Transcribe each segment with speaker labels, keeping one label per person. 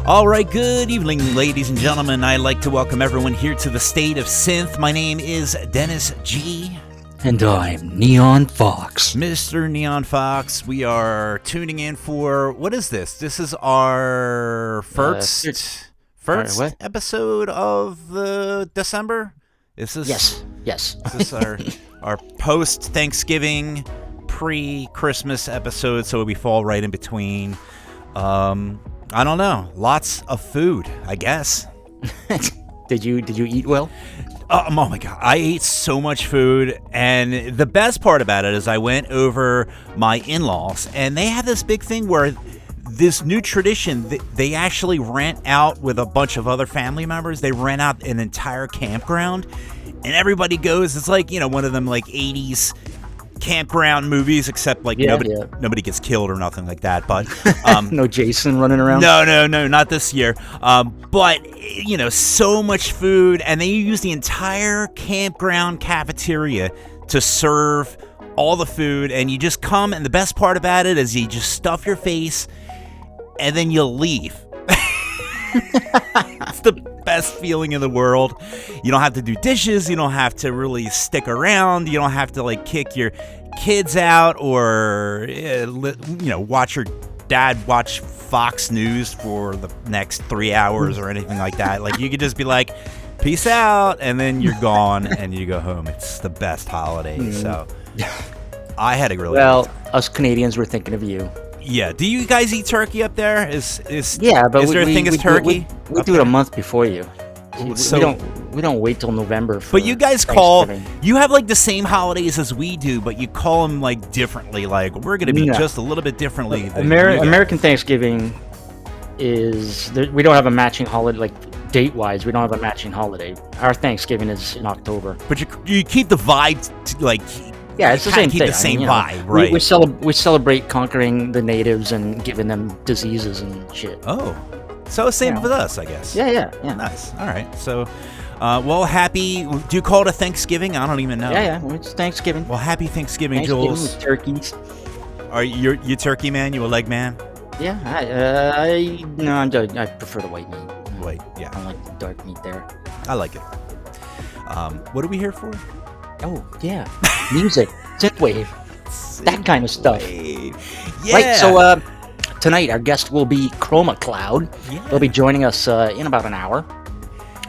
Speaker 1: All right, good evening, ladies and gentlemen. I'd like to welcome everyone here to the State of Synth. My name is Dennis G.
Speaker 2: And I'm Neon Fawkes.
Speaker 1: Mr. Neon Fawkes, we are tuning in for, what is this? This is our first episode of December? Is this,
Speaker 2: Yes.
Speaker 1: Is this our post-Thanksgiving, pre-Christmas episode, so we fall right in between? I don't know. Lots of food, I guess.
Speaker 2: Did you eat well?
Speaker 1: Oh my God. I ate so much food. And the best part about it is I went over my in-laws and they have this big thing where this new tradition, they actually rent out with a bunch of other family members. They rent out an entire campground and everybody goes. It's like, one of them like 80s campground movies, except like nobody gets killed or nothing like that, but
Speaker 2: no Jason running around.
Speaker 1: No, not this year. But so much food, and they use the entire campground cafeteria to serve all the food, and you just come, and the best part about it is you just stuff your face and then you leave. It's the best feeling in the world. You don't have to do dishes. You don't have to really stick around. You don't have to like kick your kids out or watch your dad watch Fox News for the next 3 hours or anything like that. Like you could just be like, peace out, and then you're gone and you go home. It's the best holiday. So I had a really good time.
Speaker 2: Us Canadians were thinking of you.
Speaker 1: Yeah. Do you guys eat turkey up there? Is there a thing as turkey?
Speaker 2: We do it a month before you. We don't wait till November for
Speaker 1: But you guys you have like the same holidays as we do, but you call them like differently. Like we're going to be just a little bit differently.
Speaker 2: American Thanksgiving is we don't have a matching holiday, like date-wise. We don't have a matching holiday. Our Thanksgiving is in October.
Speaker 1: But you keep the vibe
Speaker 2: it's the same thing.
Speaker 1: Keep the same vibe, right?
Speaker 2: We celebrate conquering the natives and giving them diseases and shit.
Speaker 1: Oh, so same with us, I guess.
Speaker 2: Yeah.
Speaker 1: Nice. All right. So, happy. Do you call it a Thanksgiving? I don't even know.
Speaker 2: Yeah. It's Thanksgiving.
Speaker 1: Well, happy Thanksgiving,
Speaker 2: Thanksgiving
Speaker 1: Jules.
Speaker 2: with turkeys.
Speaker 1: Are you turkey man? You a leg man?
Speaker 2: Yeah. I prefer the white meat.
Speaker 1: White. Yeah.
Speaker 2: I like the dark meat there.
Speaker 1: I like it. What are we here for?
Speaker 2: Oh yeah, music, synthwave, that kind of stuff.
Speaker 1: Yeah.
Speaker 2: Right. So tonight our guest will be Chroma Cloud.
Speaker 1: Yeah.
Speaker 2: They'll be joining us in about an hour.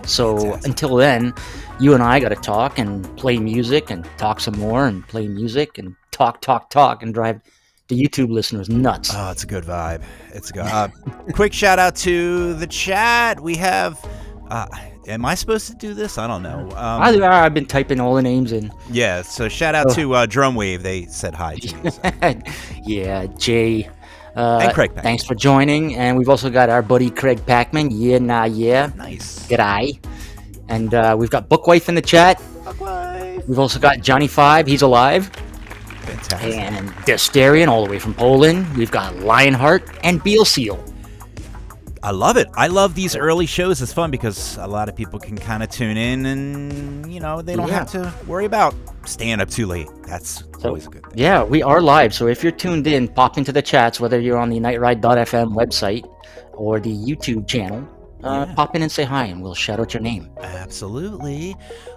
Speaker 2: So
Speaker 1: Fantastic.
Speaker 2: Until then, you and I got to talk and play music and talk some more and play music and talk and drive the YouTube listeners nuts.
Speaker 1: Oh, it's a good vibe. It's a good. Quick shout out to the chat. We have. Am I supposed to do this? I don't know.
Speaker 2: I've been typing all the names in.
Speaker 1: Yeah, so shout out to Drumwave. They said hi to me. So.
Speaker 2: Yeah, Jay.
Speaker 1: And Craig Packman.
Speaker 2: Thanks for joining. And we've also got our buddy Craig Packman. Yeah.
Speaker 1: Nice.
Speaker 2: G'day. And we've got Bookwife in the chat.
Speaker 1: Bookwife.
Speaker 2: We've also got Johnny Five. He's alive.
Speaker 1: Fantastic.
Speaker 2: And Desterian all the way from Poland. We've got Lionheart and Beal Seal.
Speaker 1: I love it. I love these early shows. It's fun because a lot of people can kind of tune in and, they don't have to worry about staying up too late. That's always a good thing.
Speaker 2: Yeah, we are live. So if you're tuned in, pop into the chats, whether you're on the nightride.fm website or the YouTube channel. Pop in and say hi and we'll shout out your name.
Speaker 1: Absolutely.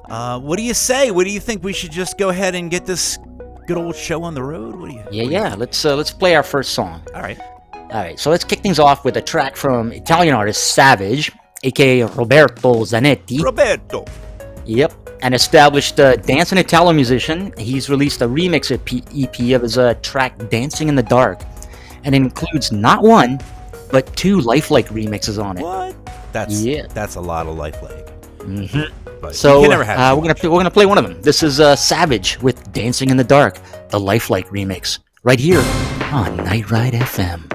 Speaker 1: What do you say? What do you think? We should just go ahead and get this good old show on the road? What do you?
Speaker 2: Yeah. Let's play our first song.
Speaker 1: All right,
Speaker 2: so let's kick things off with a track from Italian artist Savage, aka Roberto Zanetti.
Speaker 1: Roberto.
Speaker 2: Yep, an established dance and Italo musician. He's released a remix EP of his track Dancing in the Dark, and it includes not one, but 2 lifelike remixes on it.
Speaker 1: What? That's a lot of lifelike.
Speaker 2: Mm-hmm.
Speaker 1: But
Speaker 2: so
Speaker 1: you can never have
Speaker 2: we're gonna play one of them. This is Savage with Dancing in the Dark, the lifelike remix, right here on Night Ride FM.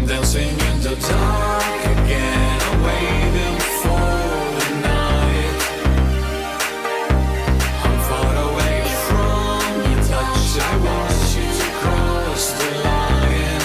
Speaker 3: dancing in the dark again, I'm waiting for the night. I'm far away from your touch, I want you to cross the line.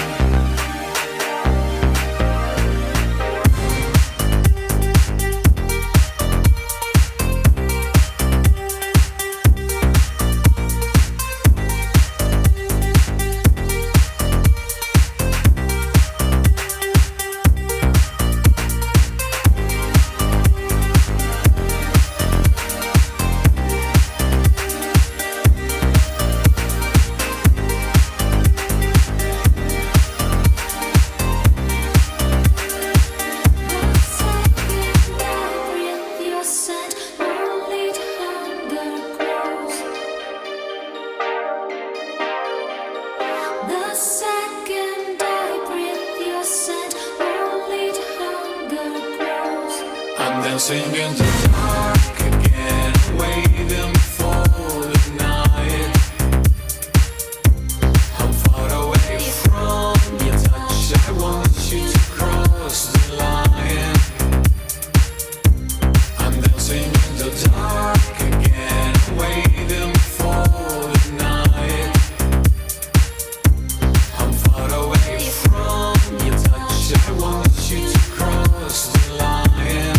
Speaker 3: I'm dancing in the dark again, waiting for the night. I'm far away from your touch, I want you to cross the line. I'm dancing in the dark again, waiting for the night. I'm far away from your touch, I want you to cross the line.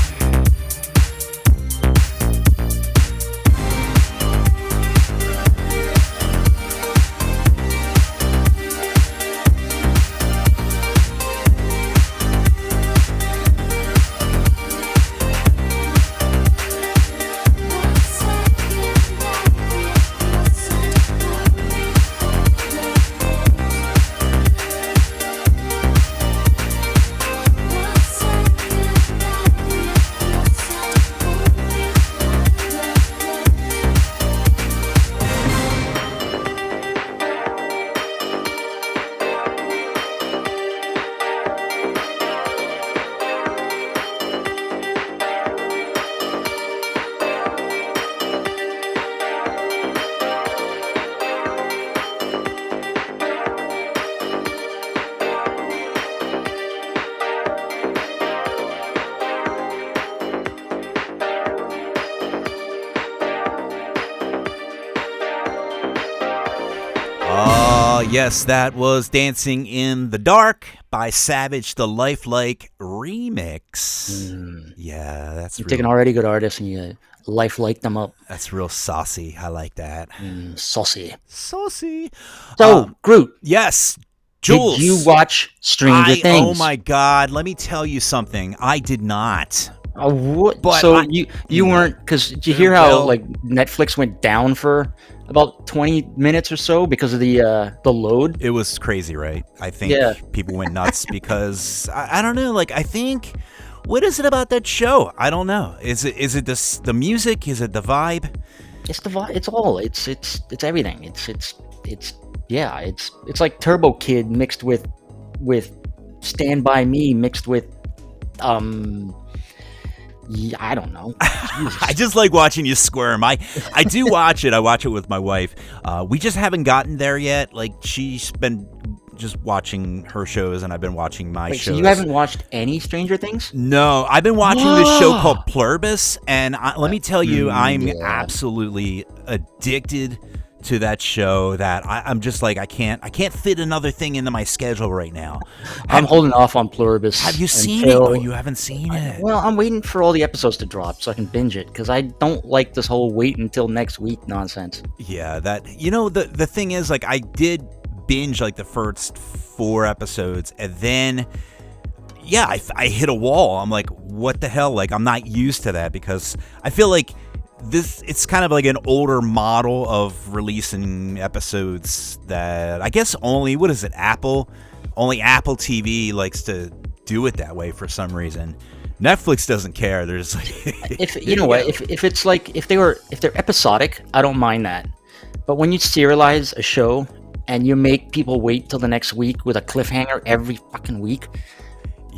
Speaker 1: Yes, that was Dancing in the Dark by Savage, the Lifelike remix. Yeah, that's
Speaker 2: You take an already good artist and you lifelike them up.
Speaker 1: That's real saucy. I like that.
Speaker 2: Saucy.
Speaker 1: Saucy.
Speaker 2: So, Groot.
Speaker 1: Yes. Jules.
Speaker 2: Did you watch Stranger Things?
Speaker 1: Oh my God. Let me tell you something. I did not.
Speaker 2: What?
Speaker 1: But
Speaker 2: so you weren't, because did you hear how like Netflix went down for about 20 minutes or so because of the load?
Speaker 1: It was crazy, right? I think people went nuts because I don't know. Like I think, what is it about that show? I don't know. Is it the music? Is it the vibe?
Speaker 2: It's the vibe. It's all. It's everything. It's like Turbo Kid mixed with Stand By Me mixed with I don't know.
Speaker 1: I just like watching you squirm. I do watch it. I watch it with my wife. We just haven't gotten there yet. Like she's been just watching her shows, and I've been watching my shows.
Speaker 2: So you haven't watched any Stranger Things?
Speaker 1: No, I've been watching this show called Pluribus, and let me tell you, I'm absolutely addicted to that show. That I'm just like I can't fit another thing into my schedule right now.
Speaker 2: I'm holding off on Pluribus.
Speaker 1: Have you seen it? Oh, you haven't seen it?
Speaker 2: Well, I'm waiting for all the episodes to drop so I can binge it because I don't like this whole wait until next week nonsense.
Speaker 1: Yeah, that the thing is, like, I did binge like the first 4 episodes, and then I hit a wall. I'm like, what the hell? Like, I'm not used to that because I feel like it's kind of like an older model of releasing episodes that I guess only Apple TV likes to do it that way for some reason. Netflix doesn't care. There's like
Speaker 2: if it's like if they're episodic, I don't mind that. But when you serialize a show and you make people wait till the next week with a cliffhanger every fucking week,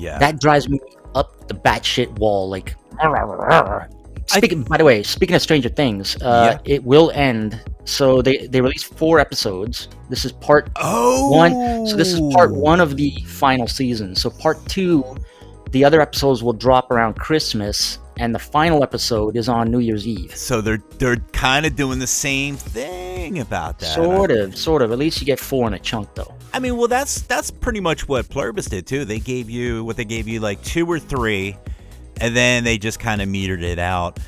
Speaker 2: that drives me up the batshit wall. Like, by the way, speaking of Stranger Things, it will end So they released 4 episodes. This is part
Speaker 1: Oh,
Speaker 2: 1. So this is part 1 of the final season. So part 2, the other episodes will drop around Christmas, and the final episode is on New Year's Eve.
Speaker 1: So they're kind of doing the same thing about that.
Speaker 2: Sort of. At least you get 4 in a chunk, though.
Speaker 1: I mean, well, that's pretty much what Pluribus did too. They gave you like 2 or 3, and then they just kind of metered it out.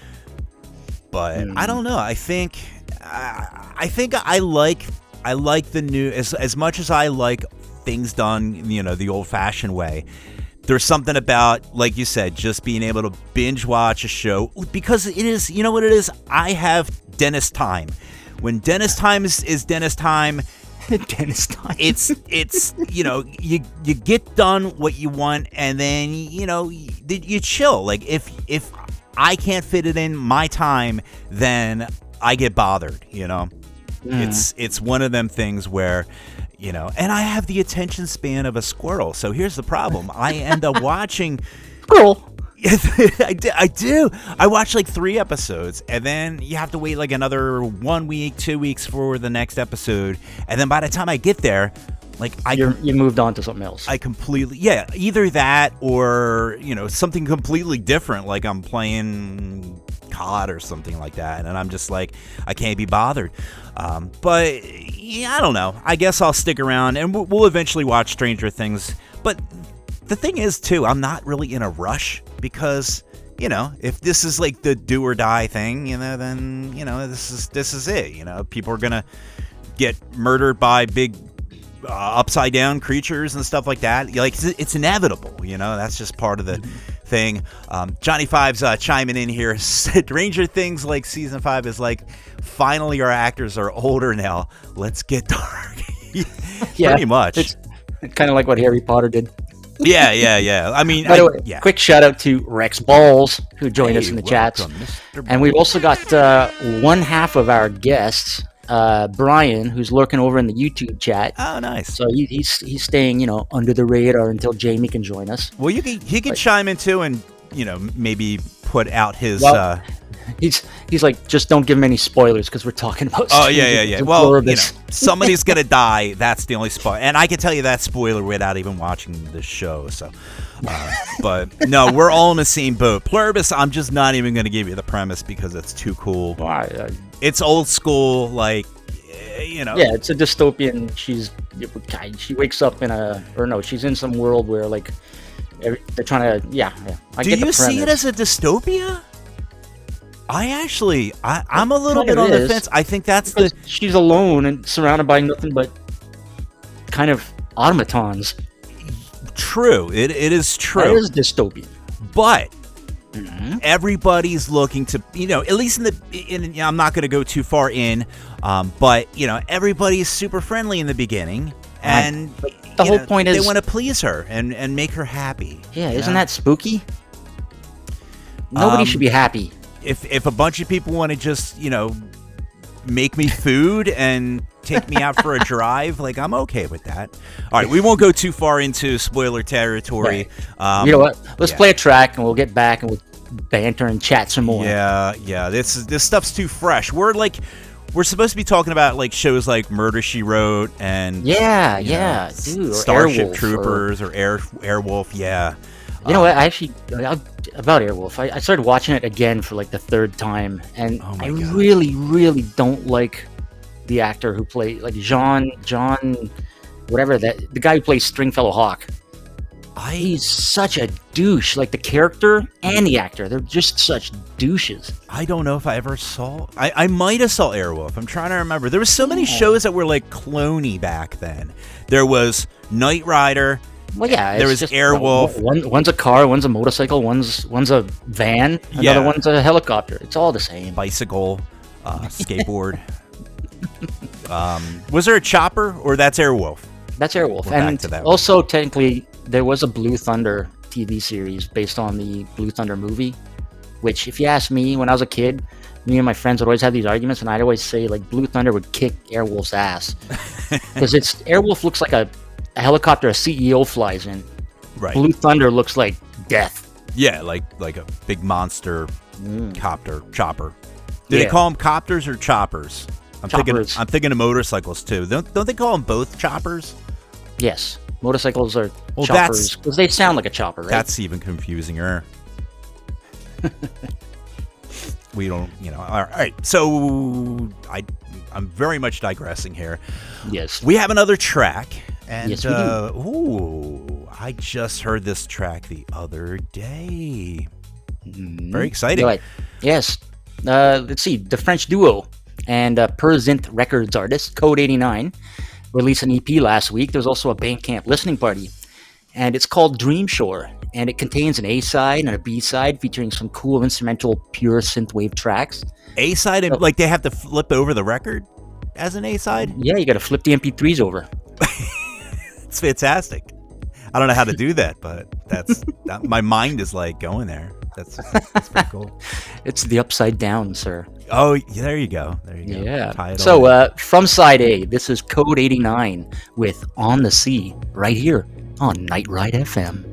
Speaker 1: But I don't know. I think I like the new as much as I like things done, the old-fashioned way. There's something about, like you said, just being able to binge watch a show, because it is, you know what it is? I have dentist time. When dentist time is dentist time,
Speaker 2: Dentist time.
Speaker 1: it's you get done what you want, and then you chill. Like if I can't fit it in my time, then I get bothered. It's one of them things where and I have the attention span of a squirrel. So here's the problem: I end up watching
Speaker 2: Squirrel.
Speaker 1: I do. I watch like 3 episodes, and then you have to wait like another 1 week, 2 weeks for the next episode, and then by the time I get there, like
Speaker 2: You moved on to something else.
Speaker 1: I completely either that or something completely different, like I'm playing COD or something like that, and I'm just like, I can't be bothered. But I don't know. I guess I'll stick around, and we'll eventually watch Stranger Things. But the thing is, too, I'm not really in a rush, because if this is like the do or die thing, then this is it. People are gonna get murdered by big upside down creatures and stuff like that. Like, it's inevitable. That's just part of the thing. Johnny Five's chiming in here. Stranger Things like season 5 is like, finally our actors are older now. Let's get dark.
Speaker 2: Yeah,
Speaker 1: pretty much.
Speaker 2: It's kind of like what Harry Potter did.
Speaker 1: Yeah. I mean,
Speaker 2: By the way, quick shout out to Rex Balls, who joined us in the chats.
Speaker 1: Mr.
Speaker 2: And we've also got one half of our guests, Brian, who's lurking over in the YouTube chat.
Speaker 1: Oh, nice.
Speaker 2: So he's staying, under the radar until Jamie can join us.
Speaker 1: Well, he can chime in too, and maybe put out his.
Speaker 2: He's like, just don't give him any spoilers, because we're talking about.
Speaker 1: Oh yeah. Well, somebody's gonna die. That's the only spoiler, and I can tell you that spoiler without even watching the show. So, but no, we're all in the same boat. Pluribus, I'm just not even gonna give you the premise because it's too cool.
Speaker 2: Why?
Speaker 1: It's old school, like
Speaker 2: Yeah, it's a dystopian. She wakes up she's in some world where like they're trying to. Yeah.
Speaker 1: Do you see it as a dystopia? I'm a little bit on the fence. I think that's
Speaker 2: she's alone and surrounded by nothing but kind of automatons.
Speaker 1: True. It is true.
Speaker 2: It is dystopian.
Speaker 1: But everybody's looking to, at least I'm not going to go too far in, but everybody's super friendly in the beginning, and
Speaker 2: the whole point is
Speaker 1: they want to please her and make her happy.
Speaker 2: Yeah, isn't that spooky? Nobody should be happy.
Speaker 1: If a bunch of people want to just, make me food and take me out for a drive, like, I'm okay with that. All right, we won't go too far into spoiler territory.
Speaker 2: Right. You know what? Let's play a track, and we'll get back and we'll banter and chat some more.
Speaker 1: Yeah. This stuff's too fresh. We're supposed to be talking about like shows like Murder, She Wrote and
Speaker 2: dude,
Speaker 1: Starship Troopers or Airwolf. Yeah.
Speaker 2: You know what? About Airwolf, I started watching it again for like the 3rd time, and I really, really don't like the actor who played like John, whatever the guy who plays Stringfellow Hawk. He's such a douche. Like the character and the actor, they're just such douches.
Speaker 1: I don't know if I ever saw. I might have saw Airwolf. I'm trying to remember. There were so many shows that were like cloney back then. There was Knight Rider.
Speaker 2: Well, yeah,
Speaker 1: there was
Speaker 2: just,
Speaker 1: Airwolf.
Speaker 2: One's a car, one's a motorcycle, one's a van, another one's a helicopter. It's all the same.
Speaker 1: Bicycle, skateboard. Was there a chopper, or that's Airwolf?
Speaker 2: That's Airwolf.
Speaker 1: We're
Speaker 2: and
Speaker 1: back to that
Speaker 2: also, technically, there was a Blue Thunder TV series based on the Blue Thunder movie, which, if you ask me, when I was a kid, me and my friends would always have these arguments, and I'd always say, like, Blue Thunder would kick Airwolf's ass. Because Airwolf looks like a helicopter a CEO flies in.
Speaker 1: Right.
Speaker 2: Blue Thunder looks like death.
Speaker 1: Yeah, like a big monster chopper. Do they call them copters or choppers?
Speaker 2: Choppers.
Speaker 1: I'm thinking of motorcycles too. Don't they call them both choppers?
Speaker 2: Yes, motorcycles are
Speaker 1: Well,
Speaker 2: choppers because they sound like a chopper, right?
Speaker 1: That's even confusinger. We don't, all right. So I'm very much digressing here.
Speaker 2: Yes.
Speaker 1: We have another track, and
Speaker 2: Yes, we do.
Speaker 1: I just heard this track the other day. Very exciting.
Speaker 2: Right. Yes. Let's see. The French duo and Per Synth Records artist Code 89 released an EP last week. There's also a Bandcamp listening party, and it's called Dream Shore, and it contains an A-side and a B-side featuring some cool instrumental pure synthwave tracks.
Speaker 1: A-side, and like they have to flip over the record as an A-side?
Speaker 2: Yeah, you got to flip the MP3s over.
Speaker 1: It's fantastic. I don't know how to do that, but my mind is like going there. That's pretty cool.
Speaker 2: It's the upside down, sir.
Speaker 1: Oh, yeah, there you go. There you go.
Speaker 2: Yeah.
Speaker 1: Tie it all
Speaker 2: So
Speaker 1: in.
Speaker 2: from side A, this is Code 89 with On the Sea right here on Night Ride FM.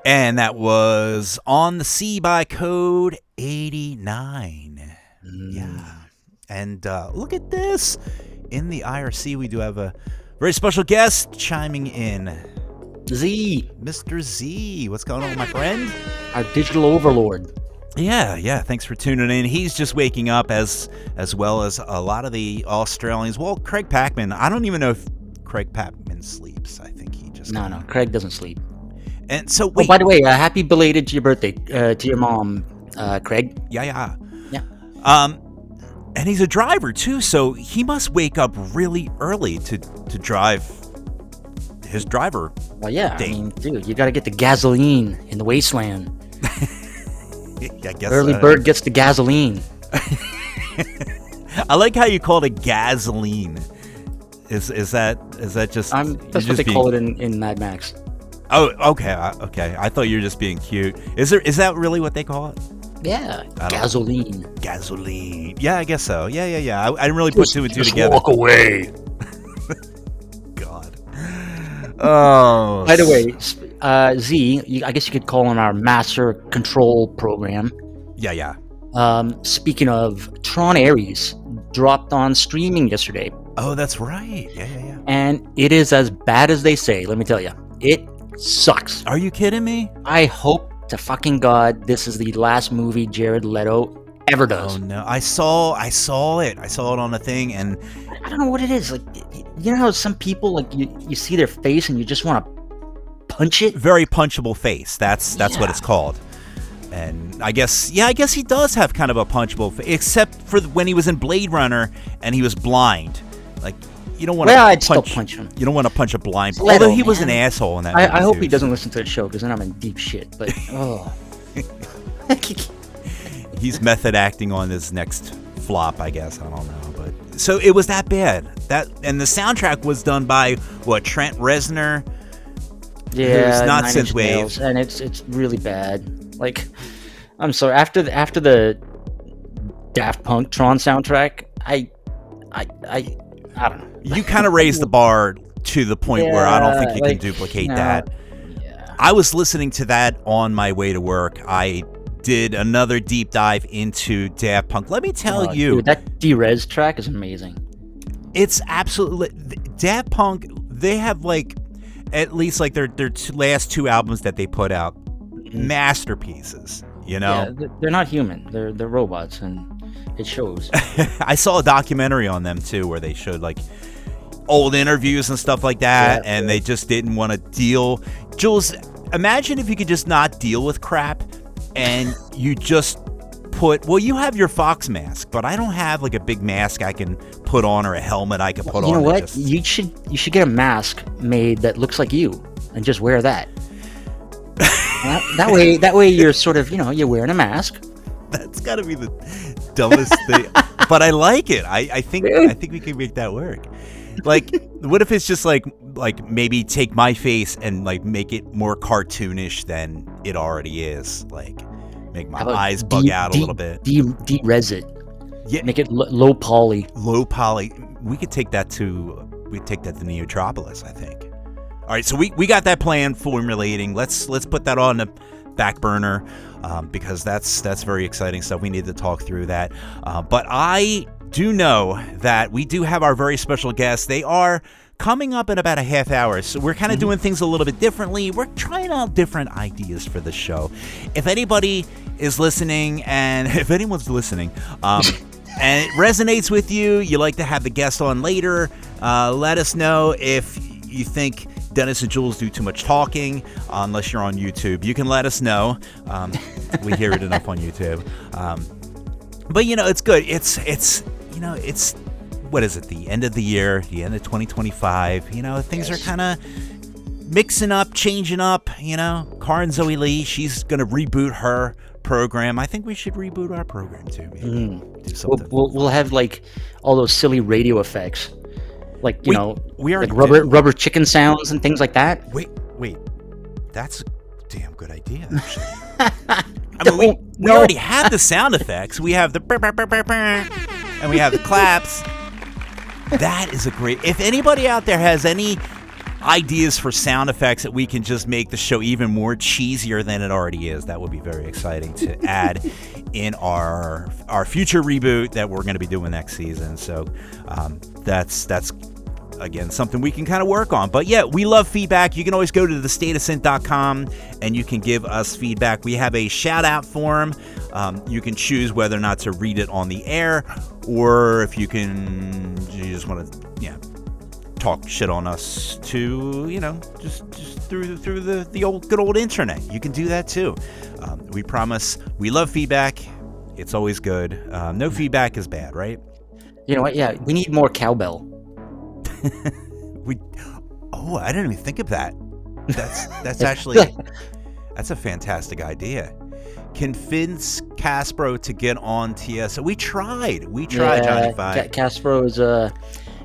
Speaker 1: And that was On the Sea by Code 89. Yeah. And look at this. In the IRC, we do have a very special guest chiming in.
Speaker 2: Z,
Speaker 1: Mr. Z. What's going on, my friend?
Speaker 2: our digital overlord.
Speaker 1: Yeah. Thanks for tuning in. He's just waking up as well as a lot of the Australians. Well, Craig Packman. I don't even know if Craig Packman sleeps. I think he just...
Speaker 2: No, Craig doesn't sleep.
Speaker 1: And so,
Speaker 2: Oh,
Speaker 1: wait.
Speaker 2: by the way, happy belated to your birthday, to your mom, Craig.
Speaker 1: Yeah.
Speaker 2: Yeah.
Speaker 1: And he's a driver, too, so he must wake up really early to drive his driver.
Speaker 2: Well, yeah.
Speaker 1: Dang.
Speaker 2: I mean, dude, you got to get the gasoline in the wasteland.
Speaker 1: I guess
Speaker 2: Early
Speaker 1: so.
Speaker 2: bird gets the gasoline.
Speaker 1: I like how you called it gasoline. Is that just?
Speaker 2: That's what they call it in Mad Max.
Speaker 1: Oh, okay, okay. I thought you were just being cute. Is that really what they call it?
Speaker 2: Yeah, gasoline.
Speaker 1: Gasoline. Yeah, I guess so. Yeah. I didn't really put two and two together.
Speaker 2: Walk away.
Speaker 1: God. Oh.
Speaker 2: By the way, Z, I guess you could call on our master control program.
Speaker 1: Yeah.
Speaker 2: Speaking of, Tron Ares dropped on streaming yesterday.
Speaker 1: Oh, that's right. Yeah.
Speaker 2: And it is as bad as they say, let me tell you. It sucks.
Speaker 1: Are you kidding me?
Speaker 2: I hope to fucking God this is the last movie Jared Leto ever does.
Speaker 1: Oh no, I saw it. I saw it on the thing, and
Speaker 2: I don't know what it is. Like, you know how some people, like, you see their face and you just want to punch it?
Speaker 1: very punchable face. That's what it's called. And I guess he does have kind of a punchable face, except for when he was in Blade Runner and he was blind. Like, you don't want to
Speaker 2: I'd still punch him.
Speaker 1: You don't want to punch a blind.
Speaker 2: Leto,
Speaker 1: Although he was
Speaker 2: man.
Speaker 1: an asshole in that.
Speaker 2: I hope
Speaker 1: movie
Speaker 2: he
Speaker 1: too,
Speaker 2: doesn't listen to the show, because then I'm in deep shit. But
Speaker 1: He's method acting on his next flop, I guess. I don't know, but so it was that bad. And the soundtrack was done by Trent Reznor.
Speaker 2: yeah,
Speaker 1: who's not
Speaker 2: 9 Inch
Speaker 1: synthwave.
Speaker 2: Nails, and it's really bad. Like, I'm sorry. After the Daft Punk Tron soundtrack, I don't know.
Speaker 1: You kind of raised the bar to the point where I don't think you can
Speaker 2: like,
Speaker 1: duplicate
Speaker 2: no.
Speaker 1: that.
Speaker 2: Yeah.
Speaker 1: I was listening to that on my way to work. I did another deep dive into Daft Punk. Let me tell you,
Speaker 2: Dude, that D-Rez track is amazing.
Speaker 1: it's absolutely Daft Punk. They have at least their last two albums that they put out, masterpieces. You know,
Speaker 2: Yeah, they're not human. They're robots, and it shows.
Speaker 1: I saw a documentary on them too, where they showed old interviews and stuff like that,
Speaker 2: Yeah,
Speaker 1: and they just didn't want to deal. Jules, imagine if you could just not deal with crap, and you just you have your Fox mask, but I don't have a big mask I can put on, or a helmet I can put on.
Speaker 2: You know what?
Speaker 1: Just...
Speaker 2: You should get a mask made that looks like you, and just wear that. that way you're sort of, you're wearing a mask.
Speaker 1: That's gotta be the dumbest thing, but I like it. I think we can make that work. What if it's just maybe take my face and make it more cartoonish than it already is, make my eyes bug out a little bit.
Speaker 2: De-res it.
Speaker 1: Yeah,
Speaker 2: Make it low poly.
Speaker 1: low poly. We could take that to Neotropolis, I think. All right, so we got that plan formulating. Let's put that on the back burner, because that's very exciting stuff. We need to talk through that. But I do know that we do have our very special guests. They are coming up in about a half hour, so we're kind of doing things a little bit differently. We're trying out different ideas for the show. If anybody is listening, and if anyone's listening, and it resonates with you, you like to have the guest on later, let us know. If you think Dennis and Jules do too much talking, unless you're on YouTube, you can let us know. We hear it enough on YouTube. But it's good. It's what is it? The end of the year, the end of 2025. Things are kind of mixing up, changing up. Karin Zoe Lee, she's gonna reboot her program. I think we should reboot our program too. Maybe do something.
Speaker 2: We'll have all those silly radio effects,
Speaker 1: we already
Speaker 2: rubber chicken sounds and things like that.
Speaker 1: Wait, that's a damn good idea, actually. We already have the sound effects. We have the burr, burr, burr, burr, burr, and we have the claps. That is a great... If anybody out there has any ideas for sound effects that we can just make the show even more cheesier than it already is, that would be very exciting to add in our future reboot that we're going to be doing next season. So that's again something we can kind of work on. But yeah, we love feedback. You can always go to thestateofsynth.com and you can give us feedback. We have a shout out form. You can choose whether or not to read it on the air, or if you just want to talk shit on us to just through the old good old internet. You can do that too. We promise we love feedback. It's always good. No feedback is bad, right?
Speaker 2: You know what? Yeah, we need more cowbell.
Speaker 1: I didn't even think of that. That's actually that's a fantastic idea. convince Caspro to get on TSO. We tried,
Speaker 2: Yeah,
Speaker 1: Johnny Five.
Speaker 2: Castro is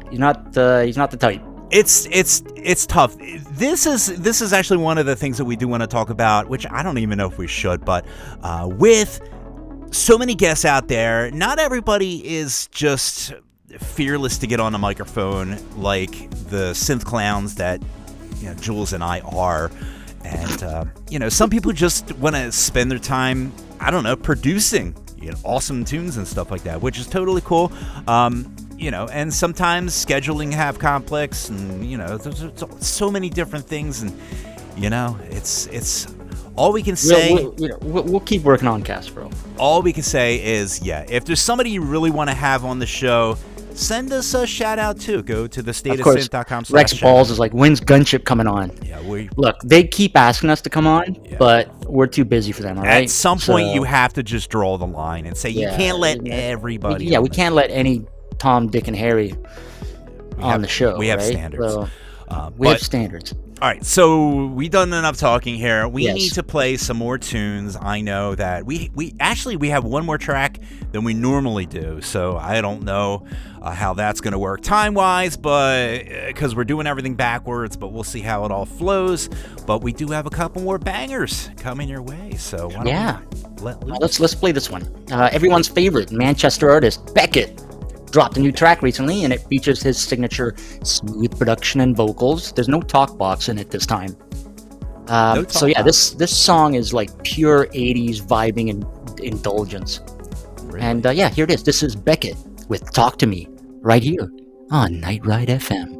Speaker 2: he's not the type.
Speaker 1: It's tough. This is actually one of the things that we do want to talk about, which I don't even know if we should, but with so many guests out there, not everybody is just fearless to get on a microphone like the synth clowns that Jules and I are. And some people just want to spend their time, I don't know, producing awesome tunes and stuff like that, which is totally cool. And sometimes scheduling have conflicts, and there's so many different things, and it's all we can say.
Speaker 2: We'll keep working on Castro.
Speaker 1: All we can say is, if there's somebody you really want to have on the show, send us a shout out too. Go to the stateofsynth.com.
Speaker 2: Rex Balls is like, when's Gunship coming on?
Speaker 1: Yeah,
Speaker 2: look, they keep asking us to come on, but we're too busy for them. All right.
Speaker 1: At some point, you have to just draw the line and say you can't let everybody.
Speaker 2: We can't let any Tom, Dick, and Harry on the show.
Speaker 1: We have
Speaker 2: right?
Speaker 1: standards.
Speaker 2: So, we have standards.
Speaker 1: All right, so we done enough talking here. We
Speaker 2: Yes.
Speaker 1: need to play some more tunes. I know that we have one more track than we normally do, so I don't know how that's going to work time-wise, but because we're doing everything backwards, but we'll see how it all flows. But we do have a couple more bangers coming your way, so why don't we let loose?
Speaker 2: Let's play this one. Everyone's favorite Manchester artist Beckett dropped a new track recently, and it features his signature smooth production and vocals. There's no talk box in it this time. This song is like pure 80s vibing and indulgence.
Speaker 1: Really?
Speaker 2: And here it is. This is Beckett with Talk to Me right here on Night Ride FM.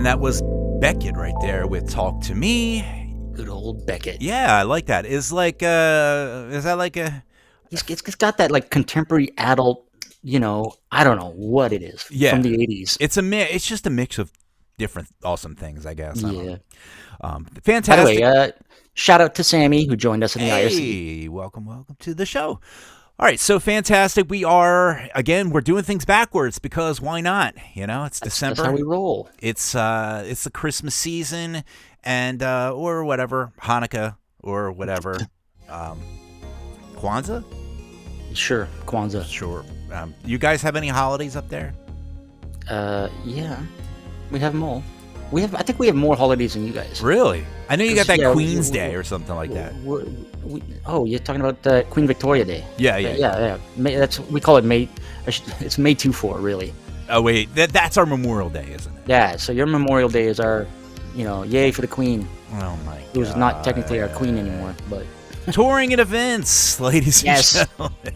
Speaker 1: And that was Beckett right there with Talk to Me.
Speaker 2: Good old Beckett.
Speaker 1: Yeah, I like that. Is that like a...
Speaker 2: It's got that like contemporary adult, I don't know what it is from the 80s.
Speaker 1: It's just a mix of different awesome things, I guess.
Speaker 2: Yeah.
Speaker 1: Fantastic.
Speaker 2: By the way, shout out to Sammy who joined us in the IRC.
Speaker 1: Hey, welcome to the show. All right, so fantastic. We're doing things backwards because why not? It's December.
Speaker 2: That's how we roll.
Speaker 1: It's the Christmas season and or whatever, Hanukkah or whatever. Kwanzaa?
Speaker 2: Sure, Kwanzaa.
Speaker 1: Sure. You guys have any holidays up there?
Speaker 2: Yeah. We have them all. I think we have more holidays than you guys.
Speaker 1: Really? I know you got that
Speaker 2: Yeah,
Speaker 1: Queen's Day or something like that.
Speaker 2: You're talking about Queen Victoria Day.
Speaker 1: Yeah.
Speaker 2: We call it May. It's May 24, really.
Speaker 1: Oh wait, that's our Memorial Day, isn't it?
Speaker 2: Yeah. So your Memorial Day is our, yay for the Queen.
Speaker 1: Oh my God.
Speaker 2: Who's not technically our queen anymore, but.
Speaker 1: Touring and events, ladies and gentlemen.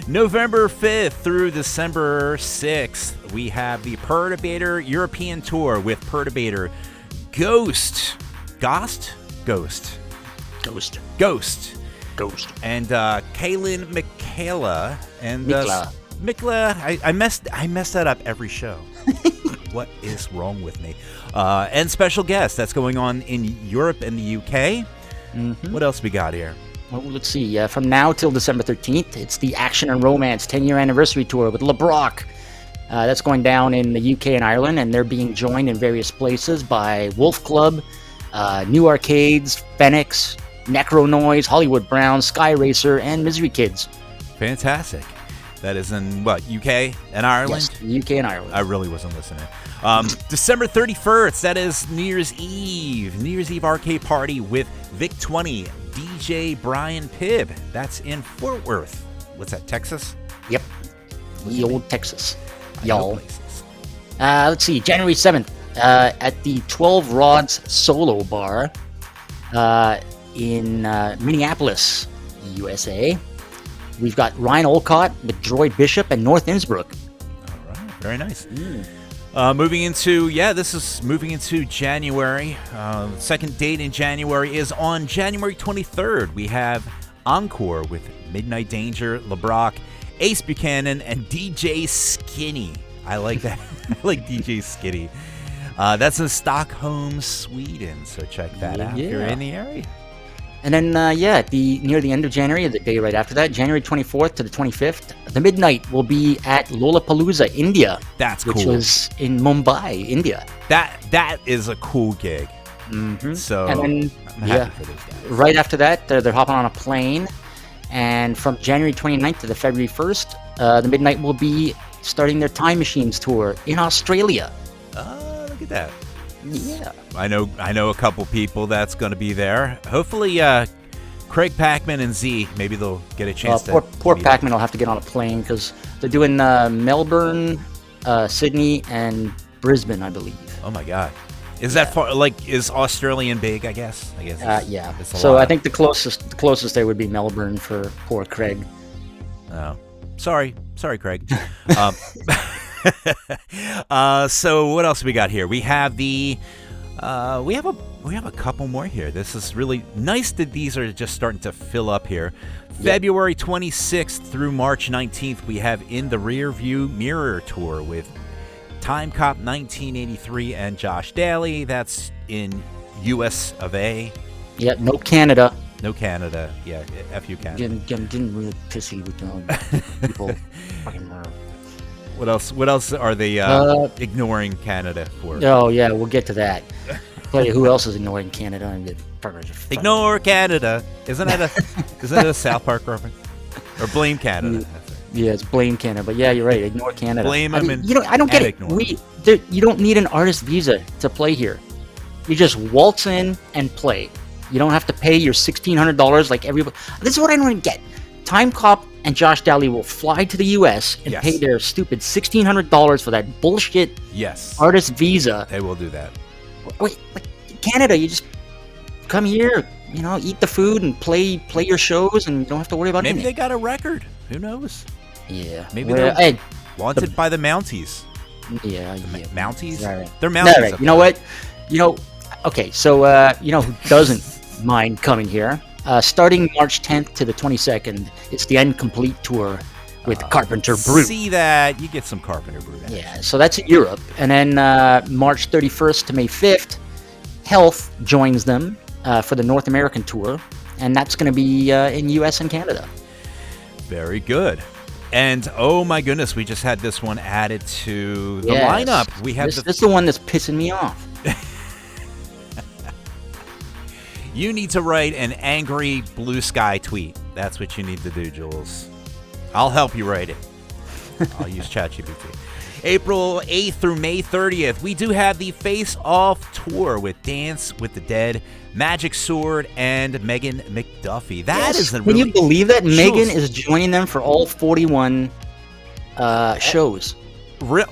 Speaker 1: November 5th through December 6th, we have the Perturbator European Tour with Perturbator, Ghost, and Kaylin Michaela, and Mikla. I messed that up every show. What is wrong with me? And special guest that's going on in Europe and the UK. Mm-hmm. What else we got here?
Speaker 2: Well, let's see. From now till December 13th, it's the Action and Romance 10-year anniversary tour with LeBrock. That's going down in the UK and Ireland, and they're being joined in various places by Wolf Club, New Arcades, Phoenix, Necro Noise, Hollywood Brown, Sky Racer, and Misery Kids.
Speaker 1: Fantastic. That is in, what, UK and Ireland?
Speaker 2: Yes, UK and Ireland.
Speaker 1: I really wasn't listening. December 31st, that is New Year's Eve arcade party with Vic 20, DJ Brian Pibb. That's in Fort Worth. What's that, Texas?
Speaker 2: Yep. The old Texas. Y'all. Let's see, January 7th, at the 12 Rods Solo Bar in Minneapolis, USA. We've got Ryan Olcott with Droid Bishop and North Innsbruck.
Speaker 1: All right, very nice. Moving into January. Second date in January is on January 23rd. We have Encore with Midnight Danger, LeBrock, Ace Buchanan, and DJ Skinny. I like that. I like DJ Skinny. That's in Stockholm, Sweden. So check that out if you're in the area.
Speaker 2: And then, near the end of January, the day right after that, January 24th to the 25th, the midnight will be at Lollapalooza, India.
Speaker 1: That's cool.
Speaker 2: Which was in Mumbai, India.
Speaker 1: That is a cool gig.
Speaker 2: Mm-hmm.
Speaker 1: So
Speaker 2: and then,
Speaker 1: I'm happy for those guys.
Speaker 2: Right after that, they're hopping on a plane. And from January 29th to the February 1st, the midnight will be starting their Time Machines tour in Australia.
Speaker 1: Oh, look at that.
Speaker 2: Yeah.
Speaker 1: I know a couple people that's going to be there. Hopefully, Craig Packman and Z, maybe they'll get a chance to.
Speaker 2: Poor Packman will have to get on a plane because they're doing Melbourne, Sydney, and Brisbane, I believe.
Speaker 1: Oh my God, is that far? Like, is Australian big? I guess.
Speaker 2: Yeah. So I think the closest there would be Melbourne for poor Craig.
Speaker 1: Oh, sorry, Craig. So what else we got here? We have we have a couple more here. This is really nice that these are just starting to fill up here. Yep. February 26th through March 19th, we have In the Rearview Mirror tour with Time Cop 1983 and Josh Daly. That's in US of A.
Speaker 2: Yeah, no Canada.
Speaker 1: No Canada. Yeah, F you Canada.
Speaker 2: Getting really pissy with people.
Speaker 1: What else are they ignoring Canada for?
Speaker 2: Oh yeah, we'll get to that. Tell you who else is ignoring Canada.
Speaker 1: Ignore Canada. Isn't that a South Park reference? Or Blame Canada.
Speaker 2: Yeah, it's Blame Canada. But yeah, you're right. Ignore Canada.
Speaker 1: Blame them
Speaker 2: I don't get it. You don't need an artist visa to play here. You just waltz in and play. You don't have to pay your $1,600 like everybody. This is what I don't get. Time Cop and Josh Daly will fly to the U.S. and pay their stupid $1,600 for that bullshit artist visa.
Speaker 1: They will do that.
Speaker 2: Wait, like Canada, you just come here, eat the food and play your shows, and you don't have to worry about anything.
Speaker 1: Maybe they got a record. Who knows?
Speaker 2: Yeah.
Speaker 1: Maybe they're wanted by the Mounties.
Speaker 2: Yeah.
Speaker 1: Mounties?
Speaker 2: All right.
Speaker 1: They're Mounties.
Speaker 2: All right. You know what? Okay, so you know who doesn't mind coming here? Starting March 10th to the 22nd, it's the End Complete tour with Carpenter Brute.
Speaker 1: See that? You get some Carpenter Brute.
Speaker 2: Yeah, so that's in Europe. And then March 31st to May 5th, Health joins them for the North American tour. And that's going to be in US and Canada.
Speaker 1: Very good. And oh my goodness, we just had this one added to the
Speaker 2: Yes.
Speaker 1: lineup. We have
Speaker 2: this is the one that's pissing me off.
Speaker 1: You need to write an angry blue sky tweet. That's what you need to do, Jules. I'll help you write it. I'll use ChatGPT. April 8th through May 30th, we do have the Face Off Tour with Dance with the Dead, Magic Sword, and Megan McDuffie. That is a
Speaker 2: Can
Speaker 1: really...
Speaker 2: you believe that
Speaker 1: Jules,
Speaker 2: Megan is joining them for all 41 shows?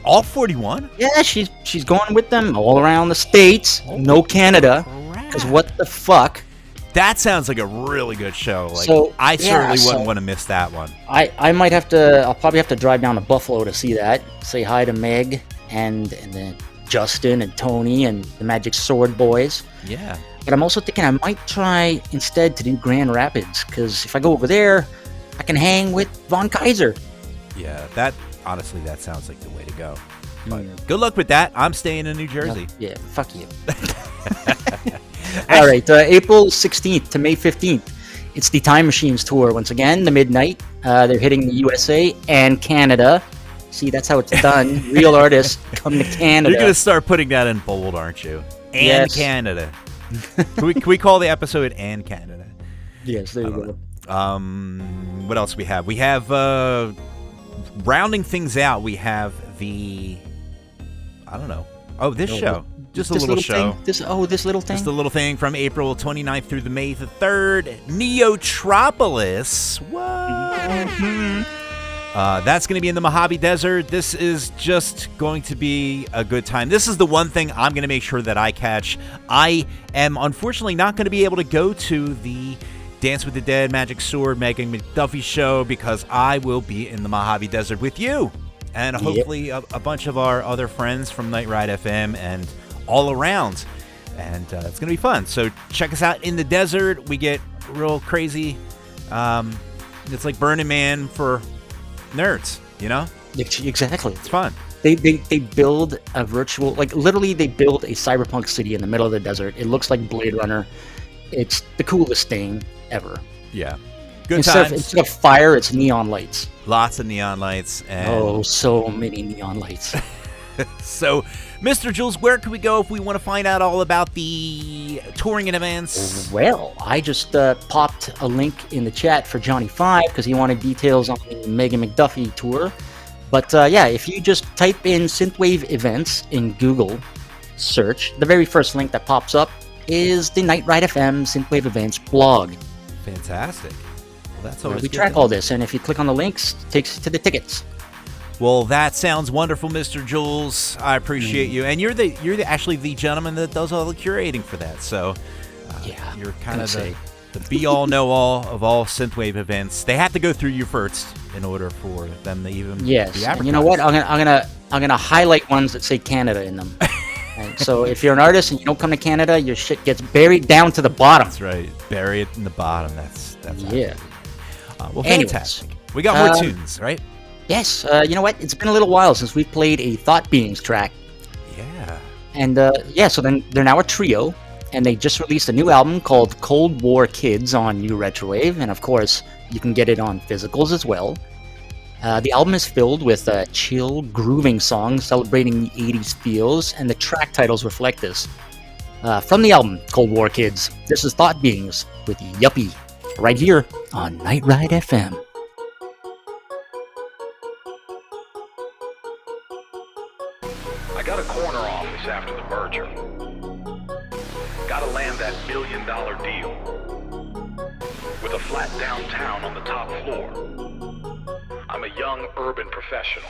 Speaker 1: all 41?
Speaker 2: Yeah, she's going with them all around the States. No Canada. Because what the fuck?
Speaker 1: That sounds like a really good show. Like,
Speaker 2: So,
Speaker 1: I certainly
Speaker 2: yeah,
Speaker 1: wouldn't
Speaker 2: so-
Speaker 1: want to miss that one.
Speaker 2: I might have to. I'll probably have to drive down to Buffalo to see that. Say hi to Meg and then Justin and Tony and the Magic Sword boys.
Speaker 1: Yeah.
Speaker 2: But I'm also thinking I might try instead to do Grand Rapids because if I go over there, I can hang with Von Kaiser.
Speaker 1: Yeah, that honestly, that sounds like the way to go. But
Speaker 2: Mm.
Speaker 1: good luck with that. I'm staying in New Jersey.
Speaker 2: Yeah, fuck you. All right, April 16th to May 15th. It's the Time Machines tour once again, the midnight. They're hitting the USA and Canada. See, that's how it's done. Real artists come to Canada.
Speaker 1: You're going to start putting that in bold, aren't you? And
Speaker 2: Yes.
Speaker 1: Canada. Can we call the episode And Canada?
Speaker 2: Yes, there you go.
Speaker 1: What else we have? We have, rounding things out, we have the, I don't know. Oh, this show. Just a
Speaker 2: This
Speaker 1: little show.
Speaker 2: thing? This little thing?
Speaker 1: Just a little thing from April 29th through the May the 3rd. Neotropolis. What? That's going to be in the Mojave Desert. This is just going to be a good time. This is the one thing I'm going to make sure that I catch. I am unfortunately not going to be able to go to the Dance with the Dead, Magic Sword, Megan McDuffie show because I will be in the Mojave Desert with you. And hopefully a bunch of our other friends from Night Ride FM and all around. And it's going to be fun. So check us out in the desert. We get real crazy. It's like Burning Man for nerds, you know?
Speaker 2: Exactly.
Speaker 1: It's fun.
Speaker 2: They build a virtual, like literally they build a cyberpunk city in the middle of the desert. It looks like Blade Runner. It's the coolest thing ever.
Speaker 1: Yeah. Good
Speaker 2: Instead
Speaker 1: times.
Speaker 2: of fire, it's neon lights.
Speaker 1: Lots of neon lights. And
Speaker 2: Oh, so many neon lights.
Speaker 1: so, Mr. Jules, where can we go if we want to find out all about the touring and events?
Speaker 2: Well, I just popped a link in the chat for Johnny 5 because he wanted details on the Megan McDuffie tour. But yeah, if you just type in Synthwave events in Google search, the very first link that pops up is the Night Ride FM Synthwave events blog.
Speaker 1: Fantastic. Well, that's
Speaker 2: Where
Speaker 1: always
Speaker 2: we
Speaker 1: good
Speaker 2: track
Speaker 1: to
Speaker 2: all
Speaker 1: know.
Speaker 2: this, and if you click on the links, it takes you to the tickets.
Speaker 1: Well, that sounds wonderful, Mr. Jules. I appreciate you, and you're actually the gentleman that does all the curating for that. So,
Speaker 2: Yeah,
Speaker 1: you're kind of
Speaker 2: gonna
Speaker 1: the be all know all of all synthwave events. They have to go through you first in order for them to even
Speaker 2: Yes,
Speaker 1: be
Speaker 2: and you know what?
Speaker 1: advertised.
Speaker 2: I'm gonna highlight ones that say Canada in them. Right, so if you're an artist and you don't come to Canada, your shit gets buried down to the bottom.
Speaker 1: That's right. Bury it in the bottom. That's
Speaker 2: Yeah.
Speaker 1: well,
Speaker 2: Anyways,
Speaker 1: fantastic. We got more tunes, right?
Speaker 2: Yes. You know what? It's been a little while since we've played a Thought Beings track,
Speaker 1: Yeah.
Speaker 2: and yeah. So then they're now a trio, and they just released a new album called Cold War Kids on New Retrowave, and of course you can get it on physicals as well. The album is filled with chill, grooving songs celebrating the 80s feels, and the track titles reflect this. From the album, Cold War Kids, this is Thought Beings with Yuppie, right here on Night Ride FM.
Speaker 4: I got a corner office after the merger. Gotta land that $1 million deal. With a flat downtown on the top floor. I'm a young urban professional.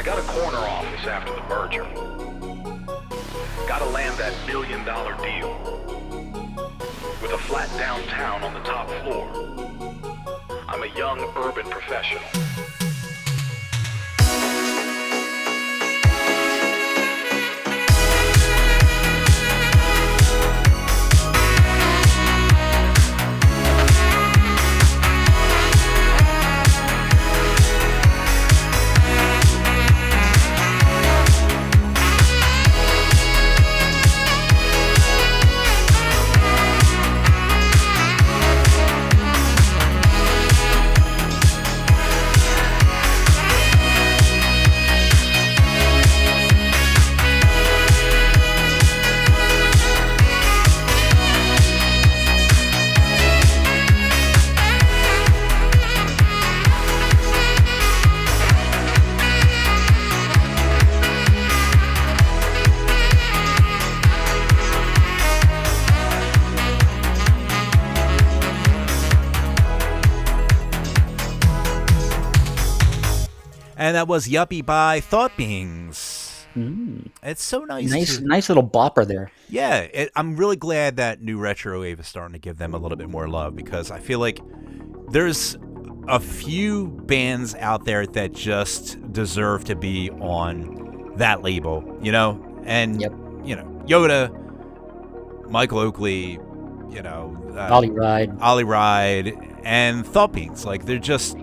Speaker 4: I got a corner office after the merger. Gotta land that $1 million deal. With a flat downtown on the top floor. I'm a young urban professional.
Speaker 1: And that was Yuppie by Thought Beings. It's so nice.
Speaker 2: Nice little bopper there.
Speaker 1: Yeah, I'm really glad that new retro wave is starting to give them a little bit more love, because I feel like there's a few bands out there that just deserve to be on that label, you know? And, you know, Yoda, Michael Oakley, you know,
Speaker 2: Ollie Ride,
Speaker 1: and Thought Beings. Like, they're just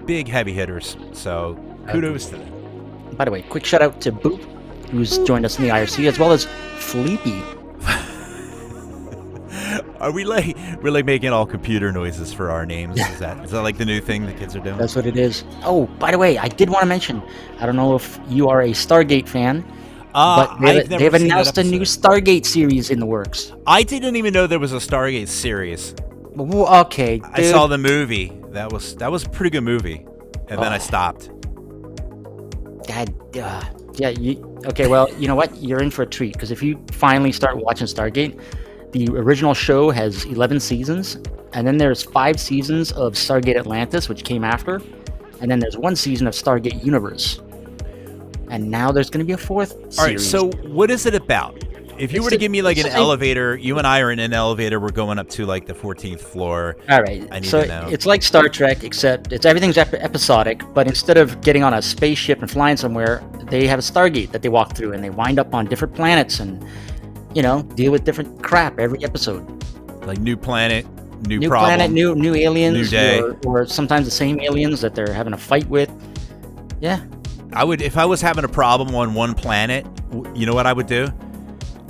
Speaker 1: big heavy hitters. So kudos to them.
Speaker 2: By the way, quick shout out to Boop, who's joined us in the IRC, as well as Fleepy.
Speaker 1: Are we like really making all computer noises for our names? Is that like the new thing the kids are doing?
Speaker 2: That's what it is. Oh, by the way, I did want to mention, I don't know if you are a Stargate fan, but they've announced a new Stargate series in the works.
Speaker 1: I didn't even know there was a Stargate series.
Speaker 2: Okay, dude.
Speaker 1: I saw the movie. That was a pretty good movie, and then I stopped.
Speaker 2: Okay, well, you know what? You're in for a treat, because if you finally start watching Stargate, the original show has 11 seasons, and then there's 5 seasons of Stargate Atlantis, which came after, and then there's 1 season of Stargate Universe. And now there's going to be a 4th series.
Speaker 1: All right, so what is it about? If you were to give me like an elevator, you and I are in an elevator, we're going up to like the 14th floor.
Speaker 2: All right,
Speaker 1: I need
Speaker 2: so
Speaker 1: to know.
Speaker 2: It's like Star Trek, except everything's episodic, but instead of getting on a spaceship and flying somewhere, they have a Stargate that they walk through, and they wind up on different planets and, you know, deal with different crap every episode.
Speaker 1: Like new planet, new
Speaker 2: new
Speaker 1: problem.
Speaker 2: planet, new aliens,
Speaker 1: new day.
Speaker 2: or sometimes the same aliens that they're having a fight with. Yeah.
Speaker 1: If I was having a problem on one planet, you know what I would do?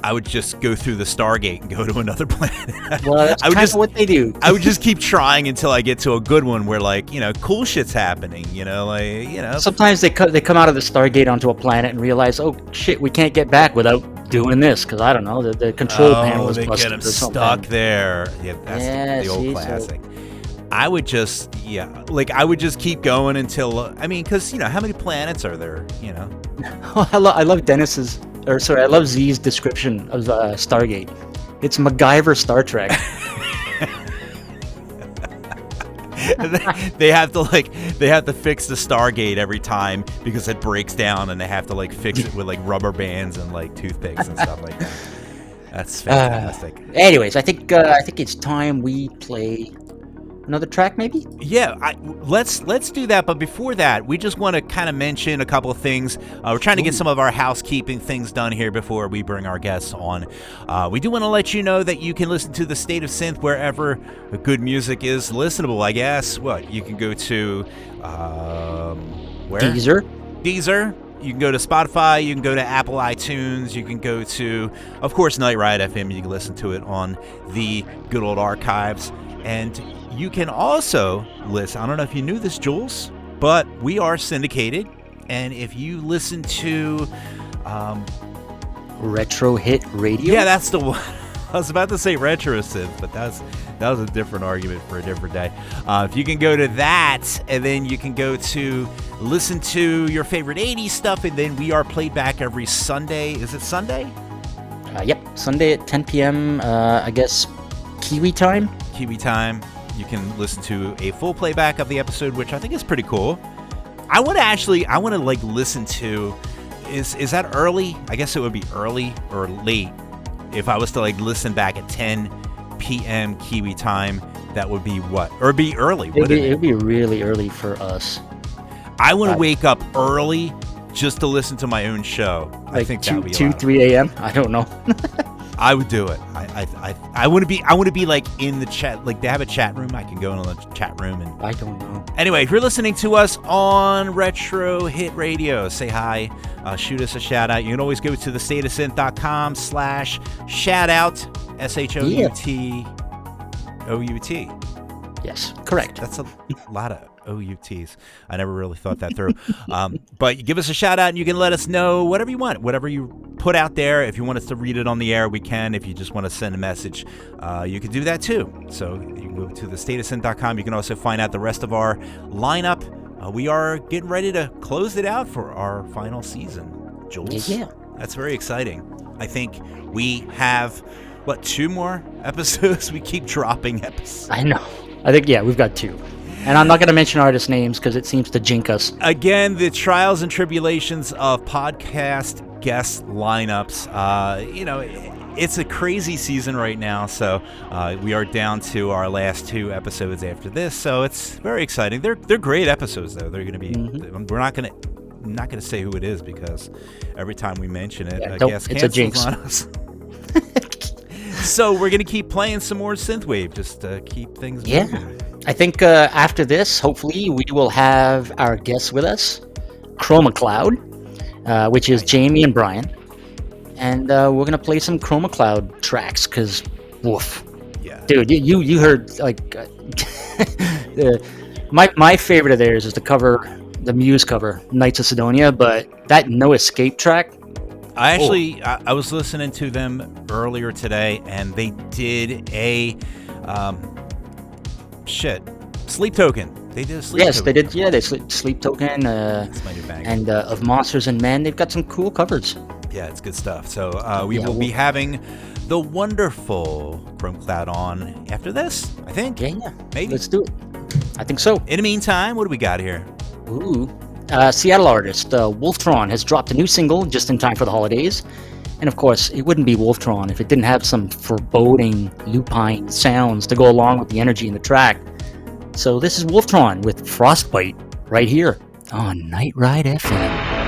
Speaker 1: I would just go through the Stargate and go to another planet.
Speaker 2: Well, that's kind of what they do.
Speaker 1: I would just keep trying until I get to a good one where, like, you know, cool shit's happening. You know, like, you know.
Speaker 2: Sometimes they come out of the Stargate onto a planet and realize, oh shit, we can't get back without doing this, because I don't know, the control panel was busted.
Speaker 1: They get them stuck there. Yeah, that's the old classic. I would just, I would just keep going until, because, you know, how many planets are there, you know?
Speaker 2: I love I love Z's description of Stargate. It's MacGyver Star Trek.
Speaker 1: they have to fix the Stargate every time because it breaks down, and they have to like fix it with like rubber bands and like toothpicks and stuff like that. That's fantastic.
Speaker 2: Anyways, I think it's time we play another track, maybe?
Speaker 1: Yeah, let's do that. But before that, we just want to kind of mention a couple of things. We're trying to get some of our housekeeping things done here before we bring our guests on. We do want to let you know that you can listen to the State of Synth wherever good music is listenable, I guess. You can go to where? Deezer. You can go to Spotify. You can go to Apple iTunes. You can go to, of course, Night Ride FM. You can listen to it on the good old archives. And you can also listen, I don't know if you knew this, Jules, but we are syndicated. And if you listen to
Speaker 2: Retro Hit Radio?
Speaker 1: Yeah, that's the one. I was about to say Retro Synth, but that was a different argument for a different day. If you can go to that, and then you can go to listen to your favorite 80s stuff, and then we are played back every Sunday. Is it Sunday?
Speaker 2: Yep, Sunday at 10 p.m., I guess, Kiwi time.
Speaker 1: You can listen to a full playback of the episode, which I think is pretty cool. I want to like listen to. Is that early? I guess it would be early or late. If I was to like listen back at 10 p.m. Kiwi time, that would be what? Or it'd be early, wouldn't it?
Speaker 2: It'd be really early for us.
Speaker 1: I want to wake up early just to listen to my own show.
Speaker 2: Like
Speaker 1: I think that would be
Speaker 2: 3 a.m. I don't know.
Speaker 1: I would do it. I want to be like in the chat. Like they have a chat room. I can go in the chat room and.
Speaker 2: I don't know.
Speaker 1: Anyway, if you're listening to us on Retro Hit Radio, say hi. Shoot us a shout out. You can always go to the stateofsynth.com/shoutout. SHOUTOUT.
Speaker 2: Yes, correct.
Speaker 1: That's a lot of OUTs. I never really thought that through. But you give us a shout out and you can let us know whatever you want, whatever you put out there. If you want us to read it on the air, we can. If you just want to send a message, you can do that too. So you can go to thestateofsynth.com. You can also find out the rest of our lineup. We are getting ready to close it out for our final season. Jules?
Speaker 2: Yeah.
Speaker 1: That's very exciting. I think we have, 2 more episodes? We keep dropping episodes.
Speaker 2: I know. I think, we've got 2. And I'm not going to mention artist names because it seems to jinx us.
Speaker 1: Again, the trials and tribulations of podcast guest lineups. It's a crazy season right now, so we are down to our last 2 episodes after this. So it's very exciting. They're great episodes, though. They're going to be. Mm-hmm. We're not going to say who it is because every time we mention it, I guess
Speaker 2: it's a jinx
Speaker 1: on us. So we're going to keep playing some more synthwave, just to keep things moving.
Speaker 2: I think after this, hopefully, we will have our guests with us, Chroma Cloud, which is Jamie and Brian. And we're going to play some Chroma Cloud tracks, because, woof.
Speaker 1: Yeah.
Speaker 2: Dude, you heard, like, my favorite of theirs is the Muse cover, Knights of Cydonia, but that No Escape track,
Speaker 1: I was listening to them earlier today, and they did a Sleep Token. They did a Sleep Token.
Speaker 2: Yes, they did. Yeah, they Sleep Token.
Speaker 1: That's my new bang.
Speaker 2: And Of Monsters and Men. They've got some cool covers.
Speaker 1: Yeah, it's good stuff. So we will be having the wonderful Chroma Cloud on after this, I think.
Speaker 2: Yeah.
Speaker 1: Maybe.
Speaker 2: Let's do it. I think so.
Speaker 1: In the meantime, what do we got here?
Speaker 2: Ooh. Seattle artist Wolftron has dropped a new single just in time for the holidays. And of course, it wouldn't be Wolftron if it didn't have some foreboding, lupine sounds to go along with the energy in the track. So this is Wolftron with Frostbite right here on Night Ride FM.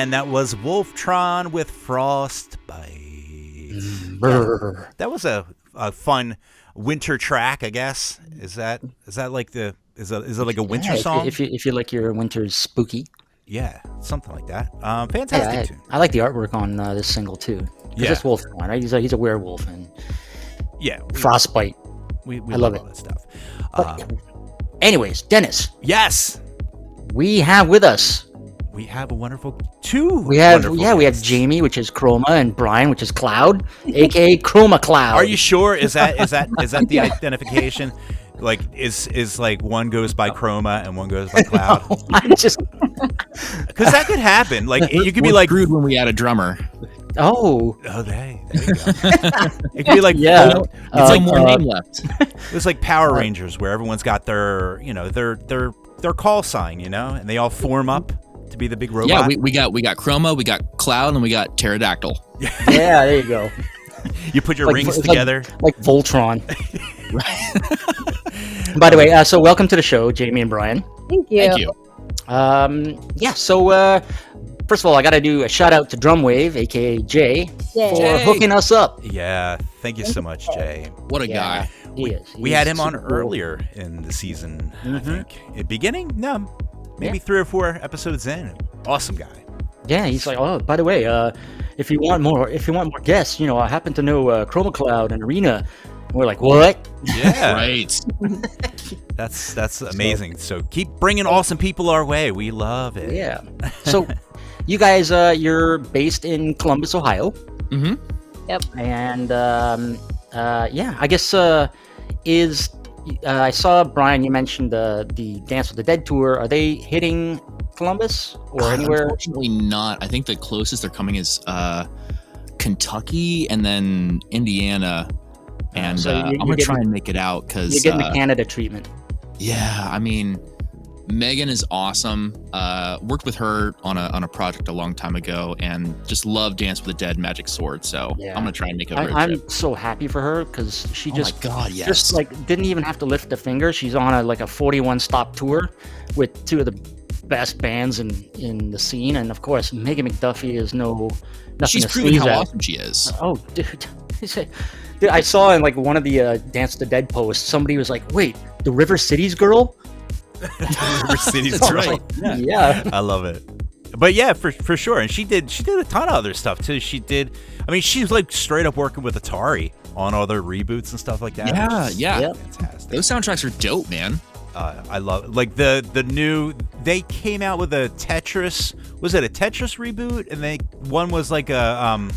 Speaker 1: And that was Wolftron with Frostbite.
Speaker 2: Brr.
Speaker 1: That was a fun winter track, I guess. Is that like is it like a winter song?
Speaker 2: If you like your winters spooky.
Speaker 1: Yeah, something like that. Fantastic tune.
Speaker 2: I like the artwork on this single too.
Speaker 1: Yeah.
Speaker 2: It's Wolftron, right? He's a werewolf and
Speaker 1: Yeah,
Speaker 2: Frostbite.
Speaker 1: we
Speaker 2: I love
Speaker 1: all
Speaker 2: it.
Speaker 1: that stuff.
Speaker 2: Anyways, Dennis,
Speaker 1: Yes,
Speaker 2: we have with us.
Speaker 1: we have a wonderful two.
Speaker 2: We have
Speaker 1: wonderful
Speaker 2: we have
Speaker 1: guests.
Speaker 2: Jamie, which is Chroma, and Brian, which is Cloud, aka Chroma Cloud.
Speaker 1: Are you sure? Is that the identification? Like is like one goes by Chroma and one goes by Cloud?
Speaker 2: I'm just.
Speaker 1: Because that could happen. Like you could be
Speaker 5: We're
Speaker 1: like,
Speaker 5: screwed when we had a drummer.
Speaker 2: Oh.
Speaker 1: there you go. It could be like,
Speaker 2: Yeah.
Speaker 5: It's no more name left.
Speaker 1: it's like Power Rangers where everyone's got their their call sign, and they all form up to be the big robot.
Speaker 5: Yeah, we got Chroma, we got Cloud, and we got Pterodactyl.
Speaker 2: Yeah, there you go.
Speaker 1: You put your rings
Speaker 2: it's
Speaker 1: together.
Speaker 2: like Voltron. By the way, so welcome to the show, Jamie and Brian.
Speaker 6: Thank you.
Speaker 5: Thank you.
Speaker 2: So first of all, I got to do a shout out to Drumwave, aka Jay,
Speaker 6: Yay.
Speaker 2: for hooking us up.
Speaker 1: Yeah, thank you so much, Jay.
Speaker 5: What a
Speaker 2: Yeah,
Speaker 5: guy.
Speaker 2: he is.
Speaker 1: We
Speaker 2: He
Speaker 1: had
Speaker 2: is
Speaker 1: him on
Speaker 2: super cool.
Speaker 1: earlier in the season, I
Speaker 2: Mhm.
Speaker 1: think. Beginning? No, maybe
Speaker 2: Yeah.
Speaker 1: 3 or 4 episodes in. Awesome guy.
Speaker 2: Yeah, he's like, oh, by the way, if you want more guests, I happen to know Chroma Cloud and Arena. We're like, what?
Speaker 1: Yeah,
Speaker 5: Right.
Speaker 1: that's amazing. So keep bringing awesome people our way. We love it.
Speaker 2: Yeah. So, you guys, you're based in Columbus, Ohio,
Speaker 5: Mm-hmm.
Speaker 2: and yeah, I guess I saw Brian. You mentioned the Dance with the Dead tour. Are they hitting Columbus or anywhere?
Speaker 5: Unfortunately not. I think the closest they're coming is Kentucky and then Indiana. And
Speaker 2: So
Speaker 5: I'm going to try and make it out because,
Speaker 2: You're getting the Canada treatment.
Speaker 5: yeah, I mean, Megan is awesome. Worked with her on a project a long time ago and just love Dance with the Dead Magic Sword. So
Speaker 2: Yeah.
Speaker 5: I'm going to try and make a road trip.
Speaker 2: I'm so happy for her because she
Speaker 5: Oh
Speaker 2: just
Speaker 5: my God, yes.
Speaker 2: just like didn't even have to lift a finger. She's on a 41 stop tour with 2 of the best bands in the scene, and of course Megan McDuffie is nothing
Speaker 5: She's
Speaker 2: to
Speaker 5: proven
Speaker 2: sneeze
Speaker 5: how
Speaker 2: at.
Speaker 5: awesome she is.
Speaker 2: Oh, dude. Dude, I saw in one of the Dance with the Dead posts, somebody was like, "Wait, the River Cities girl?"
Speaker 1: River City's
Speaker 2: I was
Speaker 1: right.
Speaker 2: like, yeah.
Speaker 1: I love it. But yeah, for sure. And she did a ton of other stuff too. She's like straight up working with Atari on other reboots and stuff like that.
Speaker 5: Yeah,
Speaker 1: which is
Speaker 5: yeah.
Speaker 1: Fantastic.
Speaker 5: Those soundtracks are dope, man.
Speaker 1: I love it. Like the new, they came out with a Tetris. Was it a Tetris reboot? And one was like a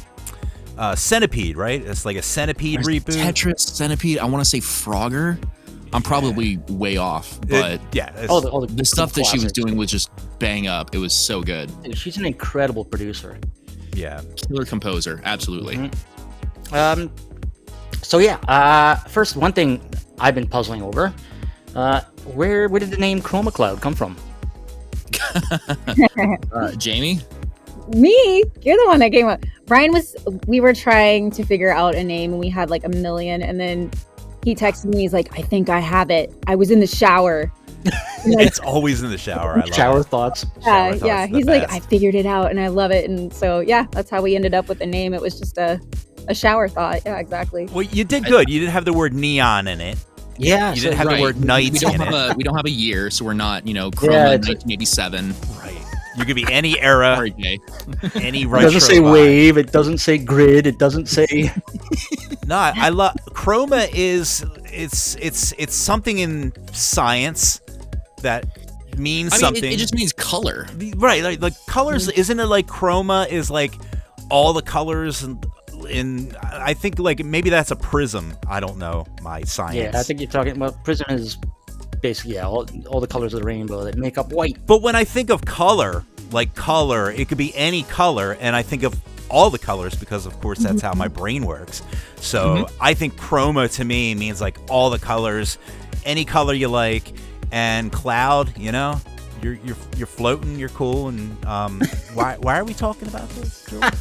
Speaker 1: Centipede, right? It's like a Centipede
Speaker 5: There's
Speaker 1: reboot.
Speaker 5: Tetris, Centipede. I want to say Frogger. I'm probably way off, but
Speaker 1: All
Speaker 2: All
Speaker 5: the stuff that she was
Speaker 2: classics.
Speaker 5: doing was just bang up. It was so good.
Speaker 2: Dude, she's an incredible producer.
Speaker 1: yeah.
Speaker 5: Killer composer, absolutely.
Speaker 2: Mhm. So yeah, first one thing I've been puzzling over, where did the name Chroma Cloud come from?
Speaker 5: Jamie,
Speaker 6: Me? You're the one that came up. We were trying to figure out a name and we had like a million, and then he texted me, he's like, I think I have it. I was in the shower.
Speaker 1: It's always in the shower. I love
Speaker 2: Shower
Speaker 1: it.
Speaker 2: thoughts.
Speaker 1: Shower thoughts,
Speaker 6: Yeah.
Speaker 1: the
Speaker 6: He's like,
Speaker 1: best.
Speaker 6: I figured it out and I love it. And so yeah, that's how we ended up with the name. It was just a shower thought. Yeah, exactly.
Speaker 1: Well, you did good. You didn't have the word neon in it.
Speaker 2: Yeah,
Speaker 1: You didn't have the word
Speaker 5: we
Speaker 1: night
Speaker 5: don't
Speaker 1: in
Speaker 5: have
Speaker 1: it.
Speaker 5: we don't have a year, so we're not Chroma
Speaker 2: it's-
Speaker 5: 1987.
Speaker 1: Right. You could be any era,
Speaker 5: Sorry, Jay.
Speaker 1: any
Speaker 2: it
Speaker 1: retro.
Speaker 2: doesn't say
Speaker 1: vibe.
Speaker 2: wave. It doesn't say grid. It doesn't say.
Speaker 1: No, I love Chroma. It's something in science that means
Speaker 5: I mean,
Speaker 1: something.
Speaker 5: it just means color.
Speaker 1: Right, like colors. Isn't it like chroma is like all the colors and in? I think like maybe that's a prism. I don't know my science.
Speaker 2: Yeah, I think you're talking about prism is basically all the colors of the rainbow that make up white.
Speaker 1: But when I think of color, like color, it could be any color, and I think of all the colors because, of course, that's how my brain works. So I think chroma to me means like all the colors, any color you like, and cloud. You're floating, you're cool, and why are we talking about this? George?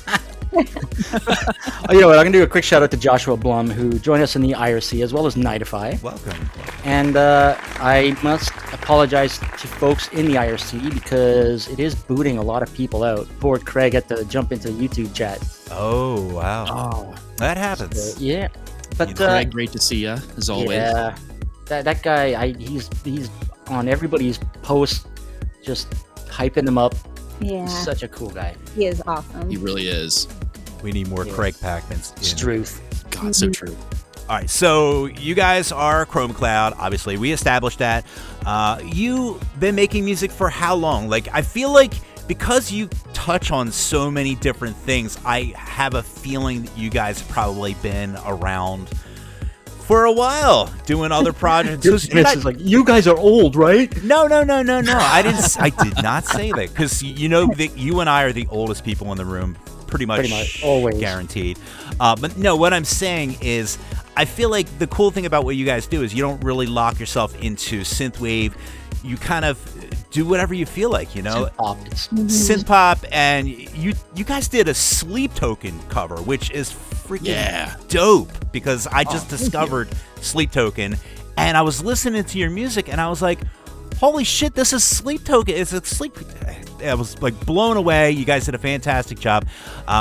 Speaker 2: Oh, you know what? I'm gonna do a quick shout out to Joshua Blum, who joined us in the IRC, as well as Nightify.
Speaker 1: Welcome.
Speaker 2: And I must apologize to folks in the IRC because it is booting a lot of people out. Poor Craig had to jump into YouTube chat.
Speaker 1: Oh wow.
Speaker 5: Oh,
Speaker 1: That happens.
Speaker 2: Yeah, but
Speaker 5: Craig, great to see you as always.
Speaker 2: yeah, that guy, he's on everybody's posts, just hyping him up.
Speaker 6: Yeah,
Speaker 2: Such a cool guy.
Speaker 6: he is awesome.
Speaker 5: He really is.
Speaker 1: We need more
Speaker 2: Yeah.
Speaker 1: Craig Packmans.
Speaker 2: It's truth.
Speaker 5: God, so true.
Speaker 1: All right, so you guys are Chroma Cloud. Obviously, we established that. You've been making music for how long? Like, I feel like because you touch on so many different things, I have a feeling that you guys have probably been around for a while doing other projects.
Speaker 2: Vince is like, you guys are old, right?
Speaker 1: No. I did not say that because you know that you and I are the oldest people in the room, pretty much
Speaker 2: always.
Speaker 1: guaranteed. But no, what I'm saying is, I feel like the cool thing about what you guys do is you don't really lock yourself into synthwave. You kind of do whatever you feel like, you know. Synth pop, and you guys did a Sleep Token cover, which is freaking dope because I just discovered Sleep Token, and I was listening to your music, and I was like, holy shit, this is Sleep Token. It's a sleep. I was like blown away. You guys did a fantastic job.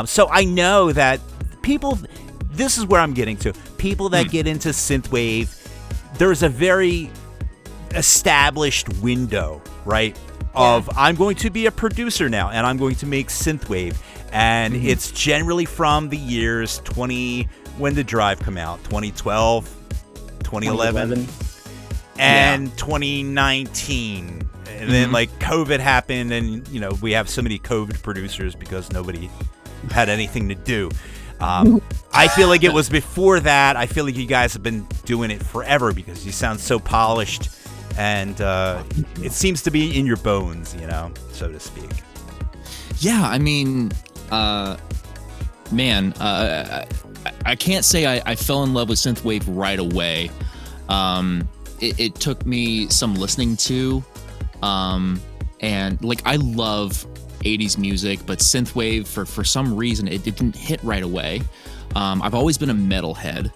Speaker 1: So I know that people, this is where I'm getting to. People that get into synthwave, there's a very established window, right? Of I'm going to be a producer now, and I'm going to make synthwave, and it's generally from the years 20. When did Drive come out? 2012, 2011. And 2019, and then like COVID happened, and you know we have so many COVID producers because nobody had anything to do. I feel like it was before that. I feel like you guys have been doing it forever because you sound so polished, and it seems to be in your bones, you know, so to speak.
Speaker 5: Yeah, I mean, man, I can't say I fell in love with synthwave right away. It took me some listening to, and like I love 80s music, but synthwave for some reason it didn't hit right away. I've always been a metalhead.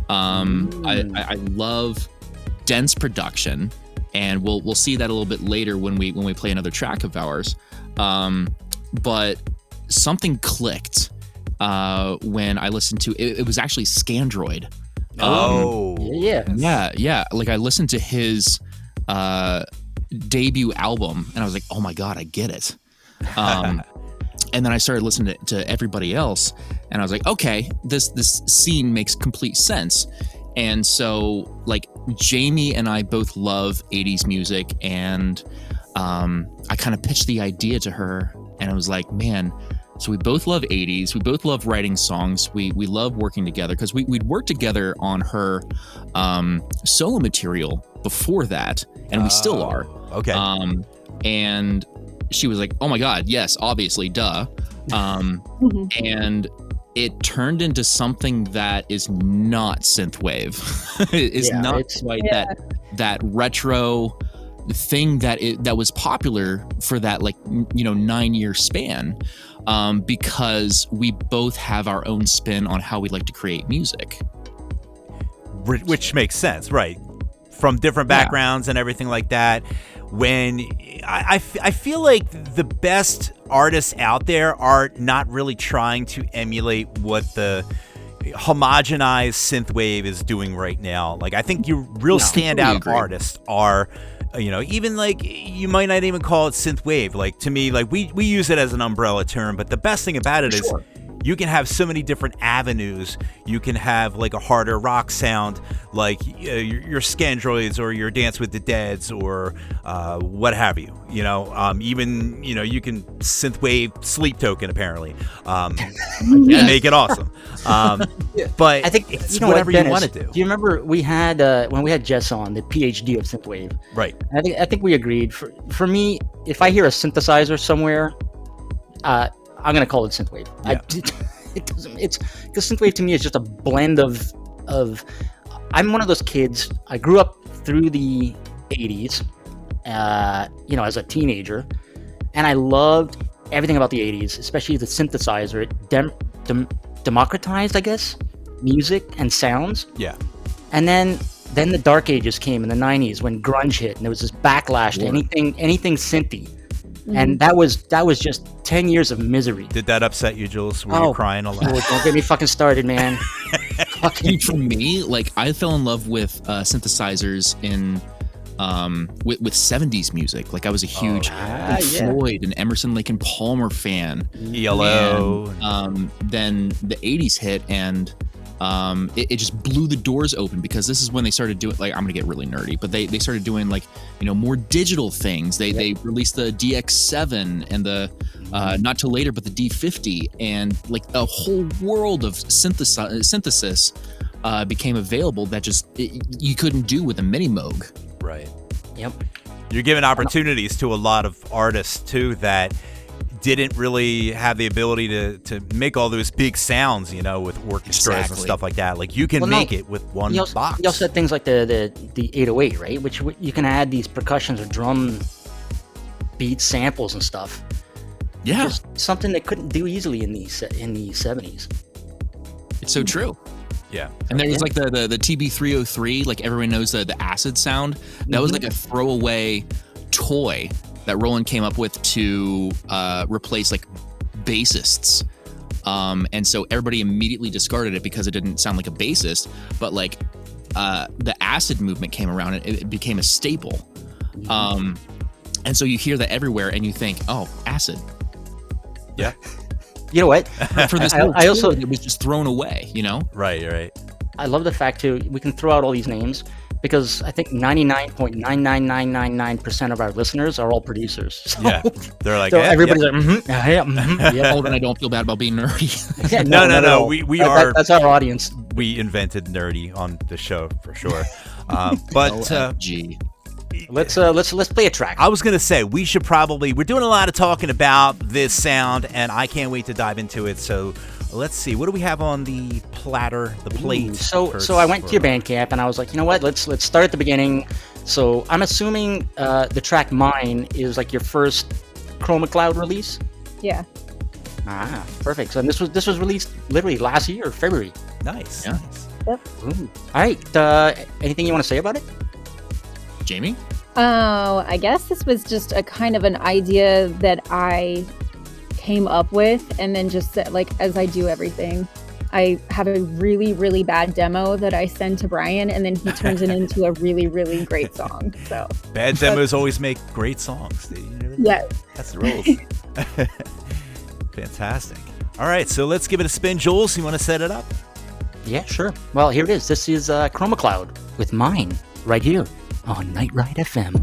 Speaker 5: I love dense production, and we'll see that a little bit later when we play another track of ours. But something clicked when I listened to it. It was actually Scandroid. Yeah. Like I listened to his debut album, and I was like, "Oh my god, I get it." And then I started listening to everybody else, and I was like, "Okay, this scene makes complete sense." And so, like, Jamie and I both love 80s music, and I kind of pitched the idea to her, and I was like, "Man." So we both love 80s. We both love writing songs. We love working together because we'd worked together on her solo material before that, and we still are.
Speaker 1: Okay.
Speaker 5: And she was like, "Oh my god, yes, obviously, duh." And it turned into something that is not synthwave. It's not quite that retro thing that was popular for that 9-year span. Because we both have our own spin on how we like to create music.
Speaker 1: Which makes sense, right? From different backgrounds and everything like that. When I feel like the best artists out there are not really trying to emulate what the homogenized synthwave is doing right now. Like, I think your real standout artists are, even like, you might not even call it synthwave. Like, to me, like we use it as an umbrella term, but the best thing about it is you can have so many different avenues. You can have like a harder rock sound, like your Scandroids or your Dance with the Deads or what have you. Even you can synthwave Sleep Token apparently. Make it awesome. But
Speaker 2: I think
Speaker 1: it's whatever you want to do.
Speaker 2: Do you remember we had when we had Jess on, the PhD of synthwave?
Speaker 1: Right.
Speaker 2: I think we agreed. For me, if I hear a synthesizer somewhere, I'm gonna call it synthwave.
Speaker 1: Yeah.
Speaker 2: It doesn't. It's because synthwave to me is just a blend of. I'm one of those kids. I grew up through the '80s, as a teenager, and I loved everything about the '80s, especially the synthesizer. It democratized, I guess, music and sounds.
Speaker 1: Yeah.
Speaker 2: And then the dark ages came in the 90s when grunge hit, and there was this backlash to anything synthy. And that was just 10 years of misery.
Speaker 1: Did that upset you, Jules? Were you crying a lot?
Speaker 2: Don't get me fucking started, man.
Speaker 5: Dude, for me, like I fell in love with synthesizers in with 70s music. Like I was a huge Pink Floyd and Emerson, Lake and Palmer fan.
Speaker 1: Yellow.
Speaker 5: And, then the 80s hit, and it just blew the doors open, because this is when they started doing, like, I'm gonna get really nerdy, but they started doing, like, you know, more digital things. They released the DX7 and the not till later, but the D50, and like a whole world of synthesis became available that just you couldn't do with a mini Moog.
Speaker 1: Right.
Speaker 2: Yep.
Speaker 1: You're giving opportunities to a lot of artists too that didn't really have the ability to make all those big sounds, you know, with orchestras and stuff like that. Like you can make it with one box.
Speaker 2: You also had things like the 808, right? Which you can add these percussions or drum beat samples and stuff.
Speaker 5: Yeah.
Speaker 2: Just something they couldn't do easily in the 70s.
Speaker 5: It's so true.
Speaker 1: Yeah.
Speaker 5: And there was like the TB303, like everyone knows the acid sound. That was like a throwaway toy that Roland came up with to replace like bassists. And so everybody immediately discarded it because it didn't sound like a bassist, but like the acid movement came around and it became a staple. And so you hear that everywhere and you think, oh, acid.
Speaker 1: Yeah.
Speaker 2: You know what?
Speaker 5: For this I also it was just thrown away, you know?
Speaker 1: Right.
Speaker 2: I love the fact too, we can throw out all these names because I think 99.99999% of our listeners are all producers. So,
Speaker 1: yeah. They're like,
Speaker 2: so everybody's like, yeah.
Speaker 5: Oh, then I don't feel bad about being nerdy.
Speaker 2: Yeah,
Speaker 1: no. We are.
Speaker 2: That's our audience.
Speaker 1: We invented nerdy on the show for sure. But
Speaker 5: OMG.
Speaker 2: Let's play a track.
Speaker 1: I was gonna say we're doing a lot of talking about this sound, and I can't wait to dive into it. So let's see, what do we have on the platter, the plate?
Speaker 2: So I went to your Bandcamp and I was like, you know what? Let's start at the beginning. So I'm assuming the track "Mine" is like your first Chroma Cloud release.
Speaker 6: Yeah.
Speaker 2: Ah, perfect. So this was released literally last year, February.
Speaker 1: Nice.
Speaker 5: Yeah.
Speaker 6: Yep.
Speaker 2: Ooh. All right. Anything you want to say about it?
Speaker 5: Jamie?
Speaker 6: Oh, I guess this was just a kind of an idea that I came up with, and then just like as I do everything, I have a really, really bad demo that I send to Brian, and then he turns it into a really, really great song. So
Speaker 1: bad demos always make great songs. You know that?
Speaker 6: Yeah,
Speaker 1: that's the rules. Fantastic. All right, so let's give it a spin. Jules, you want to set it up?
Speaker 2: Yeah, sure. Well, here it is. This is Chroma Cloud with "Mine" right here on Night Ride FM.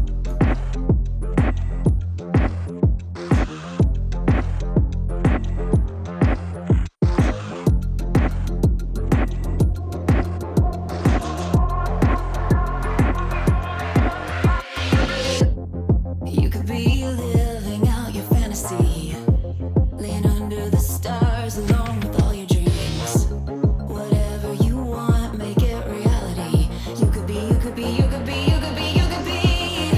Speaker 7: You could be living out your fantasy, laying under the stars along with all your dreams. Whatever you want, make it reality. You could be, you could be, you could be, you could be, you could be.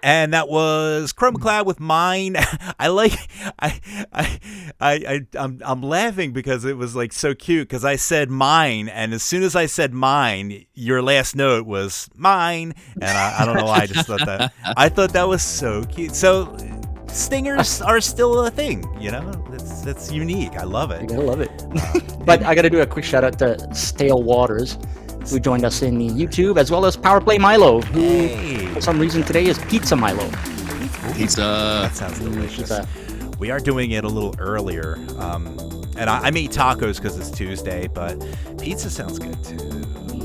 Speaker 1: And that was Chroma Cloud with Mine. I'm laughing because it was like so cute because I said mine, and as soon as I said mine, your last note was mine, and I don't know why I just thought that. I thought that was so cute. So stingers are still a thing, you know. That's unique. I love
Speaker 2: You
Speaker 1: it.
Speaker 2: gotta love it. But I gotta do a quick shout out to Stale Waters, who joined us in the YouTube, as well as Powerplay Milo, who
Speaker 1: Hey,
Speaker 2: for some reason today is Pizza Milo.
Speaker 5: Pizza.
Speaker 1: that sounds delicious.
Speaker 2: Pizza.
Speaker 1: We are doing it a little earlier, and I made tacos because it's Tuesday, but pizza sounds good too.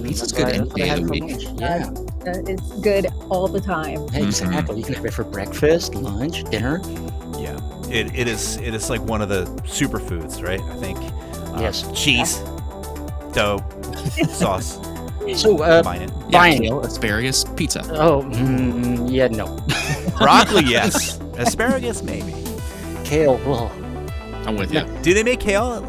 Speaker 5: Pizza's good any day of the week.
Speaker 2: Yeah,
Speaker 6: It's good all the time.
Speaker 2: exactly. You can have it for breakfast, lunch, dinner.
Speaker 1: Yeah, it is like one of the superfoods, right? I think.
Speaker 2: Yes.
Speaker 1: Cheese, dough, sauce.
Speaker 2: So,
Speaker 1: Combine it.
Speaker 2: Brian.
Speaker 5: Kale, asparagus, pizza.
Speaker 2: Oh, yeah, no.
Speaker 1: Broccoli, yes. Asparagus, maybe.
Speaker 2: Kale. Oh.
Speaker 5: I'm with you.
Speaker 1: Do they make kale?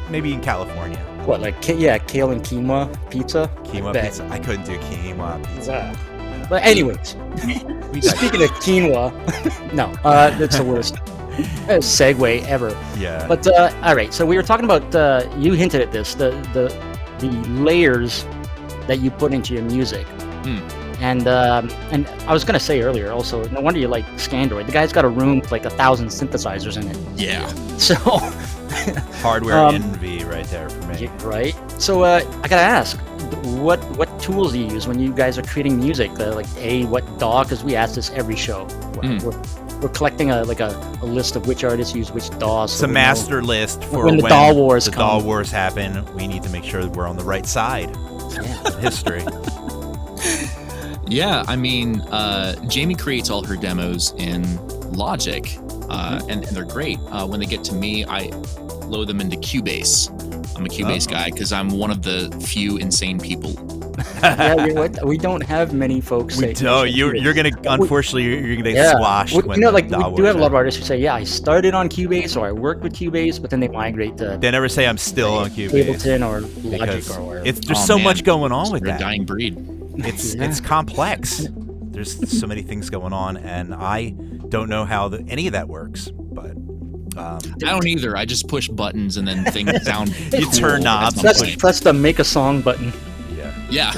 Speaker 1: Maybe in California.
Speaker 2: What, like, kale and quinoa pizza?
Speaker 1: Quinoa
Speaker 2: Bet.
Speaker 1: pizza. I couldn't do quinoa pizza.
Speaker 2: But anyways, speaking of quinoa, no, that's the worst segue ever.
Speaker 1: Yeah.
Speaker 2: But all right, so we were talking about you hinted at this, the layers that you put into your music, and I was gonna say earlier also, no wonder you like Scandroid. The guy's got a room with like 1,000 synthesizers in it.
Speaker 5: Yeah.
Speaker 2: So
Speaker 1: Hardware envy right there for me.
Speaker 2: right. So I gotta ask, what tools do you use when you guys are creating music? Like what DAW? Because we ask this every show. We're collecting a list of which artists use which DAWs.
Speaker 1: It's a master list for
Speaker 2: when the DAW wars
Speaker 1: the
Speaker 2: come.
Speaker 1: DAW wars happen. We need to make sure that we're on the right side of history.
Speaker 5: Yeah, I mean, Jamie creates all her demos in Logic, and they're great. When they get to me, I load them into Cubase. I'm a Cubase guy because I'm one of the few insane people.
Speaker 2: Yeah, you know what? We don't have many folks say.
Speaker 1: You're gonna unfortunately you're gonna get squashed.
Speaker 2: Well,
Speaker 1: when
Speaker 2: you know,
Speaker 1: the
Speaker 2: like
Speaker 1: DAW
Speaker 2: we do have a lot of
Speaker 1: wars
Speaker 2: artists who say, "Yeah, I started on Cubase or I worked with Cubase," but then they migrate to
Speaker 1: happen. They never say I'm still on Cubase
Speaker 2: Ableton or Logic
Speaker 1: because
Speaker 2: or whatever.
Speaker 1: there's
Speaker 5: Oh,
Speaker 1: so
Speaker 5: man.
Speaker 1: much going on with
Speaker 5: We're a
Speaker 1: that.
Speaker 5: dying breed.
Speaker 1: It's complex. There's so many things going on, and I don't know how any of that works. But
Speaker 5: I don't either. I just push buttons and then things sound.
Speaker 1: You
Speaker 5: cool
Speaker 1: turn
Speaker 5: at
Speaker 1: knobs.
Speaker 5: some
Speaker 2: Press,
Speaker 5: point.
Speaker 2: press the make a song button.
Speaker 1: yeah,
Speaker 5: Yeah,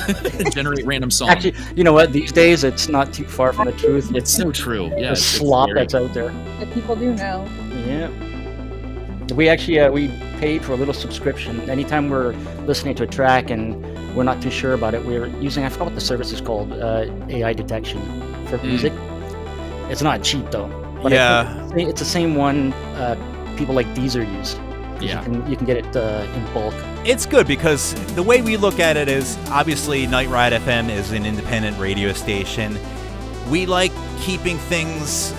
Speaker 5: generate random songs.
Speaker 2: Actually, you know what? These days, it's not too far from the truth.
Speaker 5: It's so true. Yeah,
Speaker 2: the
Speaker 5: it's
Speaker 2: slop
Speaker 5: scary.
Speaker 2: that's out there.
Speaker 6: That people do know.
Speaker 2: Yeah. We actually we paid for a little subscription. Anytime we're listening to a track and we're not too sure about it, we're using, I forgot what the service is called, AI detection for music. It's not cheap though. But
Speaker 1: Yeah.
Speaker 2: I think it's the same one people like Deezer use.
Speaker 5: Yeah.
Speaker 2: You can get it in bulk.
Speaker 1: it's good because the way we look at it is obviously Night Ride FM is an independent radio station. We like keeping things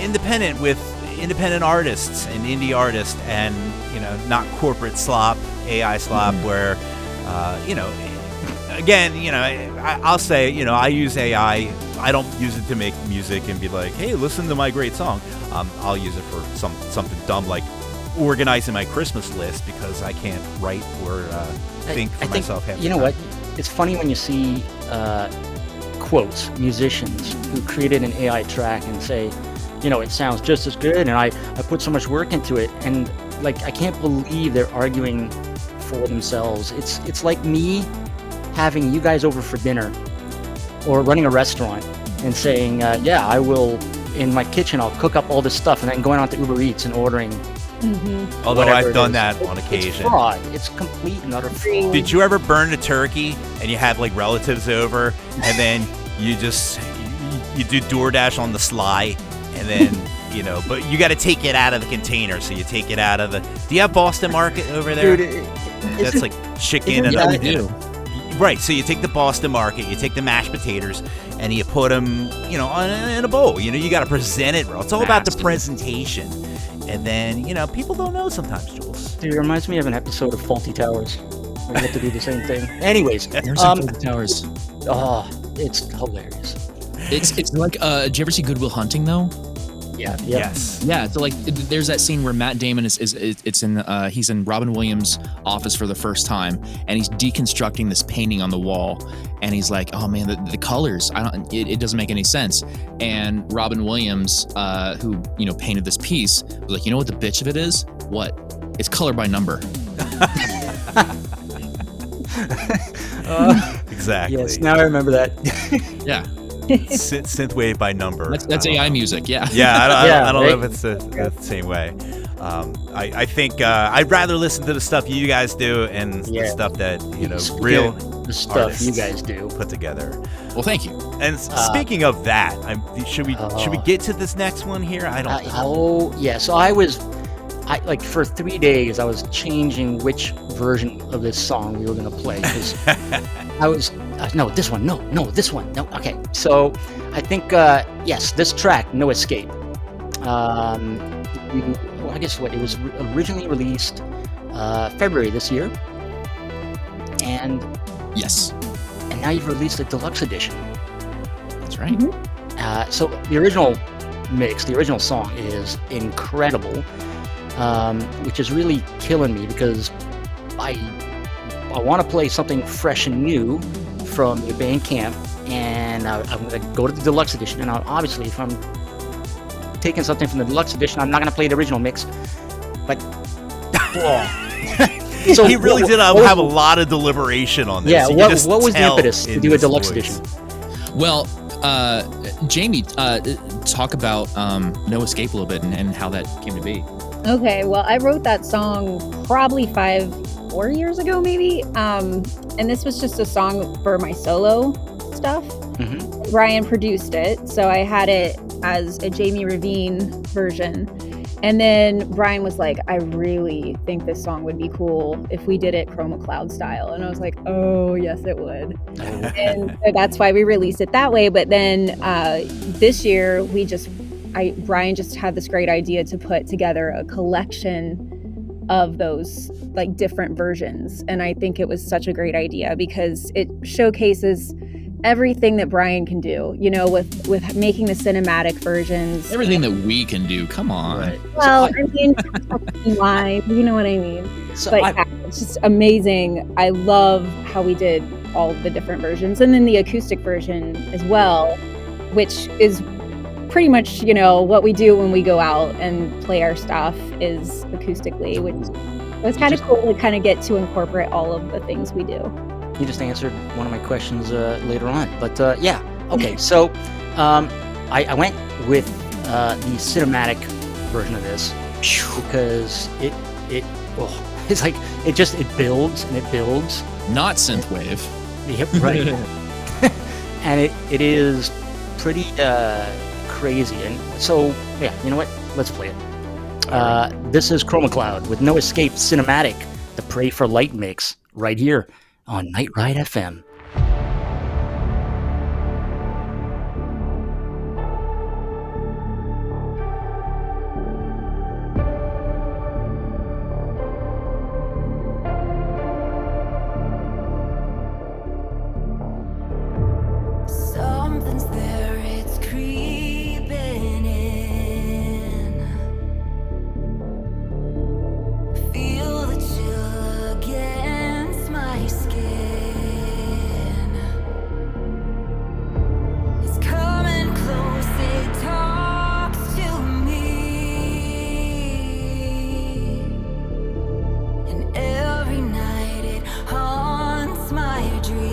Speaker 1: independent with independent artists and indie artists, and not corporate slop, AI slop, where again, I'll say, I use AI. I don't use it to make music and be like, hey, listen to my great song. I'll use it for something dumb like organizing my Christmas list because I can't write or think for myself. Half
Speaker 2: You
Speaker 1: the
Speaker 2: know
Speaker 1: time.
Speaker 2: what? It's funny when you see quotes musicians who created an AI track and say, it sounds just as good, and I put so much work into it, and like I can't believe they're arguing for themselves. It's like me having you guys over for dinner or running a restaurant and saying, I will, in my kitchen, I'll cook up all this stuff, and then going on to Uber Eats and ordering.
Speaker 1: Although
Speaker 2: whatever
Speaker 1: I've
Speaker 2: it
Speaker 1: done
Speaker 2: is.
Speaker 1: that on
Speaker 2: It's
Speaker 1: occasion.
Speaker 2: fraud. It's complete and utter fraud.
Speaker 1: Did you ever burn a turkey and you had like relatives over, and then you do DoorDash on the sly, and then but you got to take it out of the container, so you take it out of the. Do you have Boston Market over there?
Speaker 2: Dude,
Speaker 1: That's like chicken and
Speaker 5: Yeah, we do.
Speaker 1: Right, so you take the Boston Market, you take the mashed potatoes, and you put them, in a bowl. You got to present it, bro. It's all about the
Speaker 5: Nasty.
Speaker 1: presentation. And then, people don't know sometimes, Jules.
Speaker 2: Dude, it reminds me of an episode of Faulty Towers. We have to do the same thing. Anyways,
Speaker 5: There's some Fawkes Towers.
Speaker 2: oh, it's hilarious.
Speaker 5: It's like, did you ever see Good Will Hunting though?
Speaker 2: Yeah.
Speaker 1: Yes.
Speaker 5: Yeah, so like there's that scene where Matt Damon he's in Robin Williams' office for the first time, and he's deconstructing this painting on the wall, and he's like, "Oh man, the colors, it doesn't make any sense." And Robin Williams, who painted this piece, was like, "You know what the bitch of it is? What? It's color by number."
Speaker 1: Exactly.
Speaker 2: Yes, now I remember that.
Speaker 5: Yeah,
Speaker 1: Synthwave by number.
Speaker 5: that's AI music. Yeah.
Speaker 1: Yeah, I don't
Speaker 2: right?
Speaker 1: know if it's the same way. I think I'd rather listen to the stuff you guys do and the stuff that real
Speaker 2: the stuff
Speaker 1: artists
Speaker 2: you guys do.
Speaker 1: put together.
Speaker 5: Well, thank you.
Speaker 1: And speaking of that, should we get to this next one here? I don't.
Speaker 2: Oh yeah, so I like for 3 days I was changing which version of this song we were gonna play because I was no this one, no this one, no, okay. So I think yes, this track, No Escape. I guess it was originally released February this year, and
Speaker 5: Yes,
Speaker 2: now you've released a deluxe edition.
Speaker 5: that's right.
Speaker 2: So the original mix, the original song is incredible, which is really killing me because I want to play something fresh and new from the Bandcamp, and I'm going to go to the deluxe edition. And obviously, if I'm taking something from the deluxe edition, I'm not going to play the original mix. But
Speaker 1: So he really did have a lot of deliberation on this.
Speaker 2: Yeah,
Speaker 1: You
Speaker 2: what
Speaker 1: can just
Speaker 2: was the
Speaker 1: tell
Speaker 2: impetus to
Speaker 1: in
Speaker 2: do a
Speaker 1: his
Speaker 2: deluxe
Speaker 1: voice.
Speaker 2: edition?
Speaker 5: Well, Jamie, talk about No Escape a little bit and how that came to be.
Speaker 6: Okay, well, I wrote that song probably 4 years ago, maybe. And this was just a song for my solo stuff.
Speaker 2: Mhm.
Speaker 6: Brian produced it, so I had it as a Jamie Ravine version. And then Brian was like, I really think this song would be cool if we did it Chroma Cloud style. And I was like, oh, yes, it would. And so that's why we released it that way. But then this year, Brian just had this great idea to put together a collection of those like different versions. And I think it was such a great idea because it showcases everything that Brian can do, with making the cinematic versions.
Speaker 5: Everything that we can do. Come on.
Speaker 2: Right.
Speaker 6: Well, I mean, live, you know what I mean?
Speaker 2: So
Speaker 6: But
Speaker 2: I-
Speaker 6: yeah, it's just amazing. I love how we did all the different versions. And then the acoustic version as well, which is pretty much, what we do when we go out and play our stuff is acoustically, which was kind of cool to kind of get to incorporate all of the things we do.
Speaker 2: You just answered one of my questions later on. But yeah, okay. So I went with the cinematic version of this because it's like it builds and it builds.
Speaker 5: Not synthwave.
Speaker 2: Yep, right. And it is pretty crazy. And so yeah, you know what? Let's play it. This is Chroma Cloud with No Escape Cinematic, the Pray for Light mix right here on Night Ride FM.
Speaker 7: Something's there, it's creeping in. Feel the chill against my skin. It's coming close, it talks to me. And every night it haunts my dreams.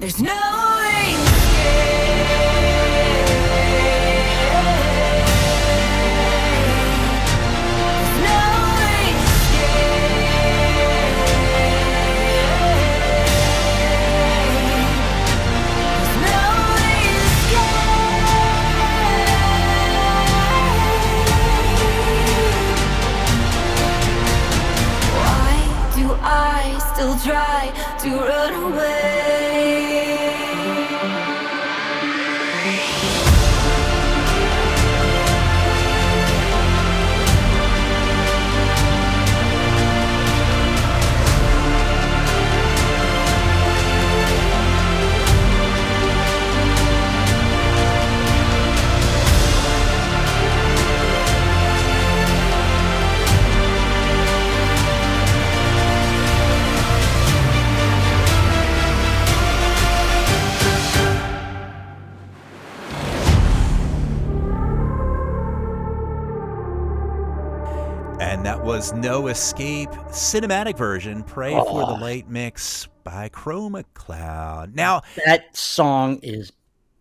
Speaker 7: There's no I still try to run away.
Speaker 1: And that was No Escape cinematic version, Pray for the Light mix by Chroma Cloud. Now,
Speaker 2: That song is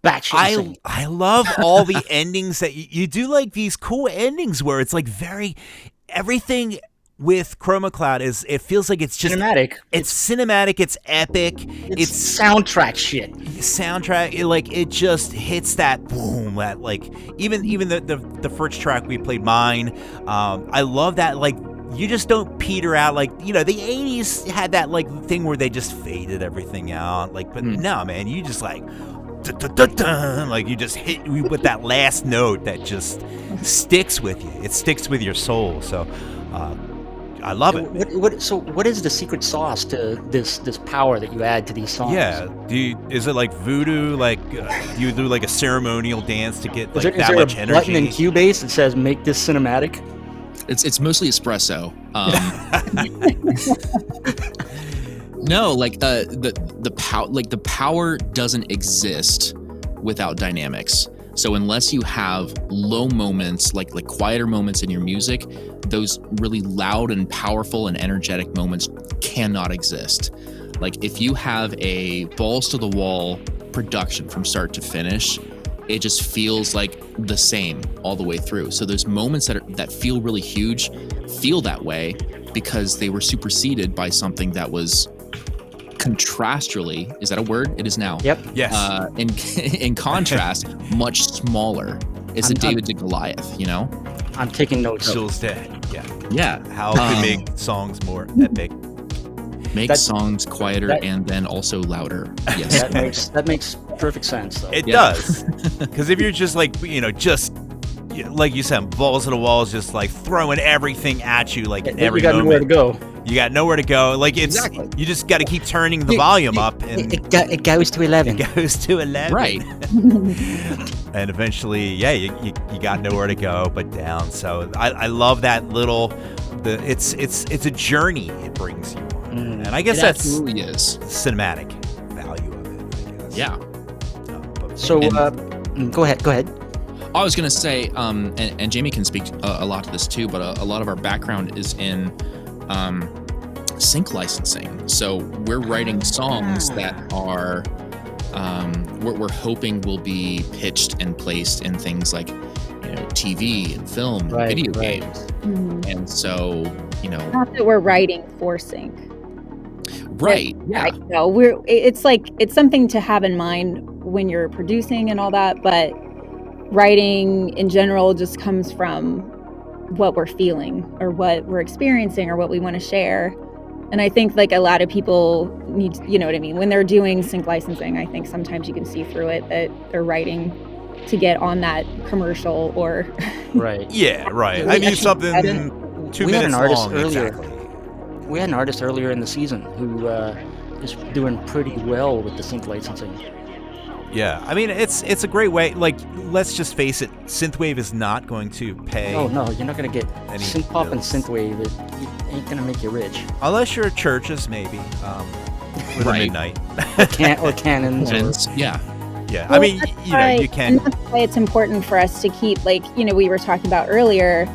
Speaker 2: batshit insane.
Speaker 1: I love all the endings that you do, like these cool endings where it's like everything with Chroma Cloud it feels like it's just
Speaker 2: Cinematic.
Speaker 1: It's cinematic, it's epic,
Speaker 2: It's soundtrack shit.
Speaker 1: soundtrack, it just hits that boom, that like even the first track we played, Mine. I love that, like, you just don't peter out, like, the 80s had that like thing where they just faded everything out, like, but no, man, you just like like you just hit with that last note that just sticks with you. It sticks with your soul. So I love it.
Speaker 2: So what is the secret sauce to this power that you add to these songs?
Speaker 1: Yeah. Is it like voodoo? Like, do you do like a ceremonial dance to get like
Speaker 2: Is
Speaker 1: that
Speaker 2: there
Speaker 1: much
Speaker 2: a
Speaker 1: energy?
Speaker 2: button in Cubase that says "Make this cinematic"?
Speaker 5: It's mostly espresso. No, like the power doesn't exist without dynamics. So unless you have low moments, like quieter moments in your music, those really loud and powerful and energetic moments cannot exist. Like if you have a balls to the wall production from start to finish, it just feels like the same all the way through. So those moments that feel really huge feel that way because they were superseded by something that was contrastually, is that a word? It is now.
Speaker 2: Yep.
Speaker 1: Yes.
Speaker 5: In contrast, much smaller. It's a David to Goliath,
Speaker 2: I'm taking notes.
Speaker 1: Jules dead. Yeah.
Speaker 5: Yeah.
Speaker 1: How to make songs more epic.
Speaker 5: Make songs quieter and then also louder. Yes.
Speaker 2: That makes perfect sense, though.
Speaker 1: It does. Because if you're just like, just like you said, balls to the walls, just like throwing everything at you, like in every
Speaker 2: you got
Speaker 1: moment.
Speaker 2: nowhere to go.
Speaker 1: You got nowhere to go. Like
Speaker 5: Exactly.
Speaker 1: You just got to keep turning the volume up, and
Speaker 2: It goes to 11.
Speaker 1: it goes to 11.
Speaker 5: Right.
Speaker 1: And eventually, you got nowhere to go but down. So I love that little. It's a journey it brings you on, and I guess
Speaker 5: It
Speaker 1: that's
Speaker 5: absolutely is.
Speaker 1: the cinematic value of it. I guess.
Speaker 5: Yeah.
Speaker 2: So, go ahead.
Speaker 5: I was going to say, and Jamie can speak a lot to this too, but a lot of our background is in sync licensing. So we're writing songs that are, we're hoping will be pitched and placed in things like, TV and film and video games.
Speaker 6: Mhm.
Speaker 5: And so,
Speaker 6: Not that we're writing for sync.
Speaker 5: right. Yeah.
Speaker 6: It's something to have in mind when you're producing and all that, but writing in general just comes from what we're feeling or what we're experiencing or what we want to share. And I think like a lot of people need, you know what I mean? When they're doing sync licensing, I think sometimes you can see through it that they're writing to get on that commercial or
Speaker 2: Right.
Speaker 1: Yeah, right.
Speaker 2: We
Speaker 1: I need
Speaker 2: actually
Speaker 1: something
Speaker 2: had
Speaker 1: 2
Speaker 2: we had
Speaker 1: minutes
Speaker 2: an artist
Speaker 1: long.
Speaker 2: earlier.
Speaker 1: Exactly.
Speaker 2: We had an artist earlier in the season who is doing pretty well with the sync licensing.
Speaker 1: Yeah, I mean it's a great way. Like, let's just face it, synthwave is not going to pay
Speaker 2: Oh no, you're not gonna get
Speaker 1: Any
Speaker 2: synth pop and
Speaker 1: bills.
Speaker 2: synthwave. It ain't gonna make you rich.
Speaker 1: unless you're at churches, maybe. With
Speaker 5: Right.
Speaker 1: a midnight.
Speaker 2: Or cannons. Or,
Speaker 5: Yeah.
Speaker 1: Yeah,
Speaker 6: Well,
Speaker 1: I mean,
Speaker 6: that's
Speaker 1: you
Speaker 6: why-
Speaker 1: can.
Speaker 6: And that's why it's important for us to keep, like, we were talking about earlier,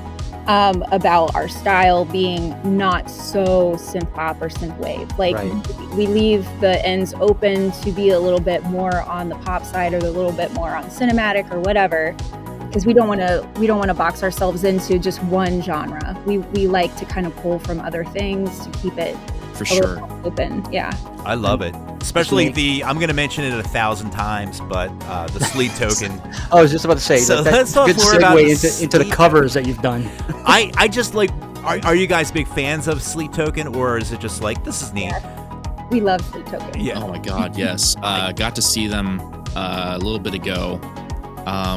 Speaker 6: about our style being not so synth pop or synth wave. Like
Speaker 2: Right.
Speaker 6: we leave the ends open to be a little bit more on the pop side or a little bit more on cinematic or whatever, because we don't want to box ourselves into just one genre. We like to kind of pull from other things to keep it
Speaker 5: For
Speaker 6: a little
Speaker 5: sure.
Speaker 6: more open. Yeah.
Speaker 1: I love it. Especially I'm going to mention it 1,000 times, but the Sleep Token.
Speaker 2: I was just about to say
Speaker 1: So
Speaker 2: that's
Speaker 1: let's
Speaker 2: a
Speaker 1: talk
Speaker 2: good
Speaker 1: more about the
Speaker 2: segue into the
Speaker 1: Sleep-
Speaker 2: covers that you've done.
Speaker 1: I just like, are you guys big fans of Sleep Token, or is it just like, this is neat?
Speaker 6: We love Sleep Token.
Speaker 1: Yeah.
Speaker 5: Oh my God, yes. Got to see them a little bit ago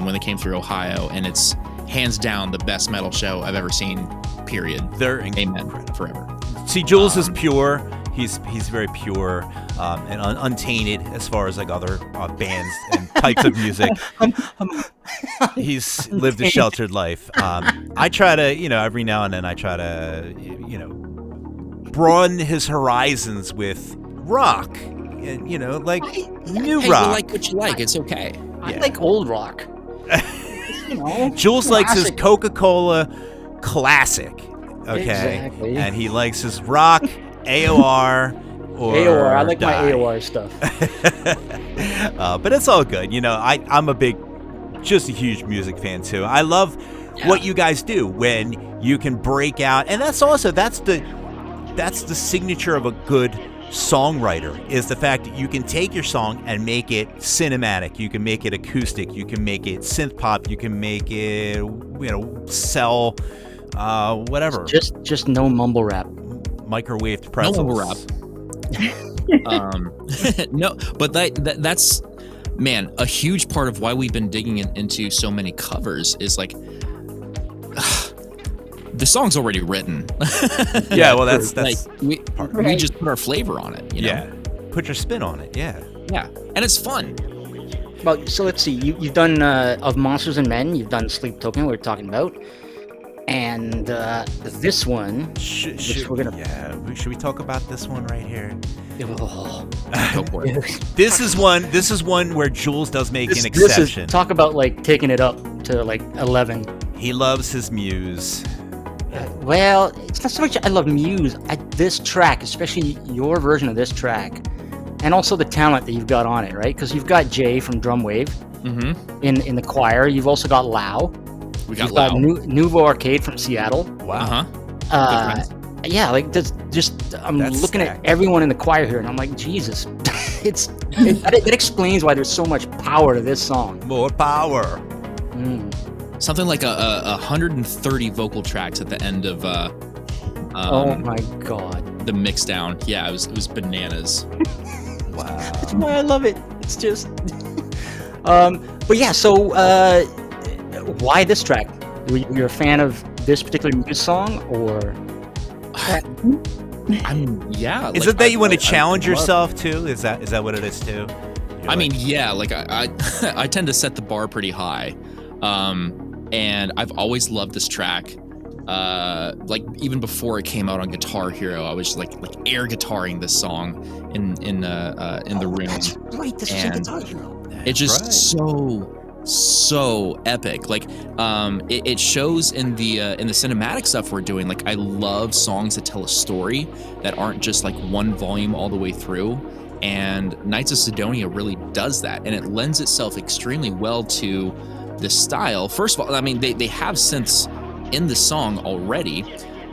Speaker 5: when they came through Ohio, and it's hands down the best metal show I've ever seen. Period.
Speaker 1: They're
Speaker 5: Amen. Forever.
Speaker 1: See, Jules is pure. He's very pure and untainted as far as like other bands and types of music. He's lived a sheltered life. I try to, every now and then I try to, broaden his horizons with rock and, like new
Speaker 5: Hey,
Speaker 1: rock.
Speaker 5: you like what you like. It's okay.
Speaker 2: I
Speaker 1: Yeah.
Speaker 2: like old rock.
Speaker 1: Jules likes his
Speaker 2: classic.
Speaker 1: Coca-Cola classic, okay?
Speaker 2: Exactly.
Speaker 1: And he likes his rock, AOR, or
Speaker 2: AOR. I like my
Speaker 1: die.
Speaker 2: AOR stuff.
Speaker 1: But it's all good. I'm just a huge music fan too. I love what you guys do when you can break out, and that's the signature of a good songwriter, is the fact that you can take your song and make it cinematic. You can make it acoustic. You can make it synth pop. You can make it, sell, whatever.
Speaker 2: Just no mumble rap.
Speaker 1: Microwaved
Speaker 5: No
Speaker 1: pretzels.
Speaker 5: mumble rap. No, but that's, man, a huge part of why we've been digging into so many covers is like, the song's already written.
Speaker 1: Yeah, well, that's
Speaker 5: like we
Speaker 6: Right.
Speaker 5: just put our flavor on it. You know?
Speaker 1: yeah. Put your spin on it. Yeah.
Speaker 5: Yeah, and it's fun.
Speaker 2: Well, so let's see. You've done Of Monsters and Men. You've done Sleep Token. We were talking about, and this one.
Speaker 1: Should
Speaker 2: we're gonna-
Speaker 1: should we talk about this one right here?
Speaker 2: Oh,
Speaker 5: Go for it.
Speaker 1: This is one where Jules does make an
Speaker 2: this
Speaker 1: exception.
Speaker 2: is talk about like taking it up to like 11.
Speaker 1: He loves his muse.
Speaker 2: Well, it's not so much I love Muse. This track, especially your version of this track, and also the talent that you've got on it, right? Because you've got Jay from Drumwave
Speaker 5: Mm-hmm.
Speaker 2: in the choir. You've also got Lau.
Speaker 5: We got
Speaker 2: You've got
Speaker 5: Lau.
Speaker 2: Nouveau Arcade from Seattle.
Speaker 1: Wow.
Speaker 5: Uh-huh.
Speaker 2: Yeah, like just I'm
Speaker 1: That's
Speaker 2: looking
Speaker 1: stacked.
Speaker 2: at everyone in the choir here, and I'm like, Jesus, it explains why there's so much power to this song.
Speaker 1: More power.
Speaker 5: Something like a 130 vocal tracks at the end of
Speaker 2: Oh my God,
Speaker 5: the mix down. Yeah, it was bananas.
Speaker 1: Wow.
Speaker 2: that's why I love it. It's just, but yeah. So why this track? Were you a fan of this particular Muse song, or?
Speaker 5: Yeah.
Speaker 1: Is
Speaker 5: like,
Speaker 1: it that you want to
Speaker 5: I
Speaker 1: challenge
Speaker 5: love-
Speaker 1: yourself too? Is that what it is too? You're
Speaker 5: I
Speaker 1: like,
Speaker 5: mean, yeah, like I I tend to set the bar pretty high, and I've always loved this track. Like even before it came out on Guitar Hero, I was like air guitaring this song in the room.
Speaker 2: That's right. This is a
Speaker 5: And-
Speaker 2: Guitar Hero.
Speaker 5: It's just
Speaker 1: right.
Speaker 5: so epic. Like it shows in the cinematic stuff we're doing. Like I love songs that tell a story that aren't just like one volume all the way through. And Knights of Cydonia really does that, and it lends itself extremely well to the style. First of all, I mean they have synths in the song already,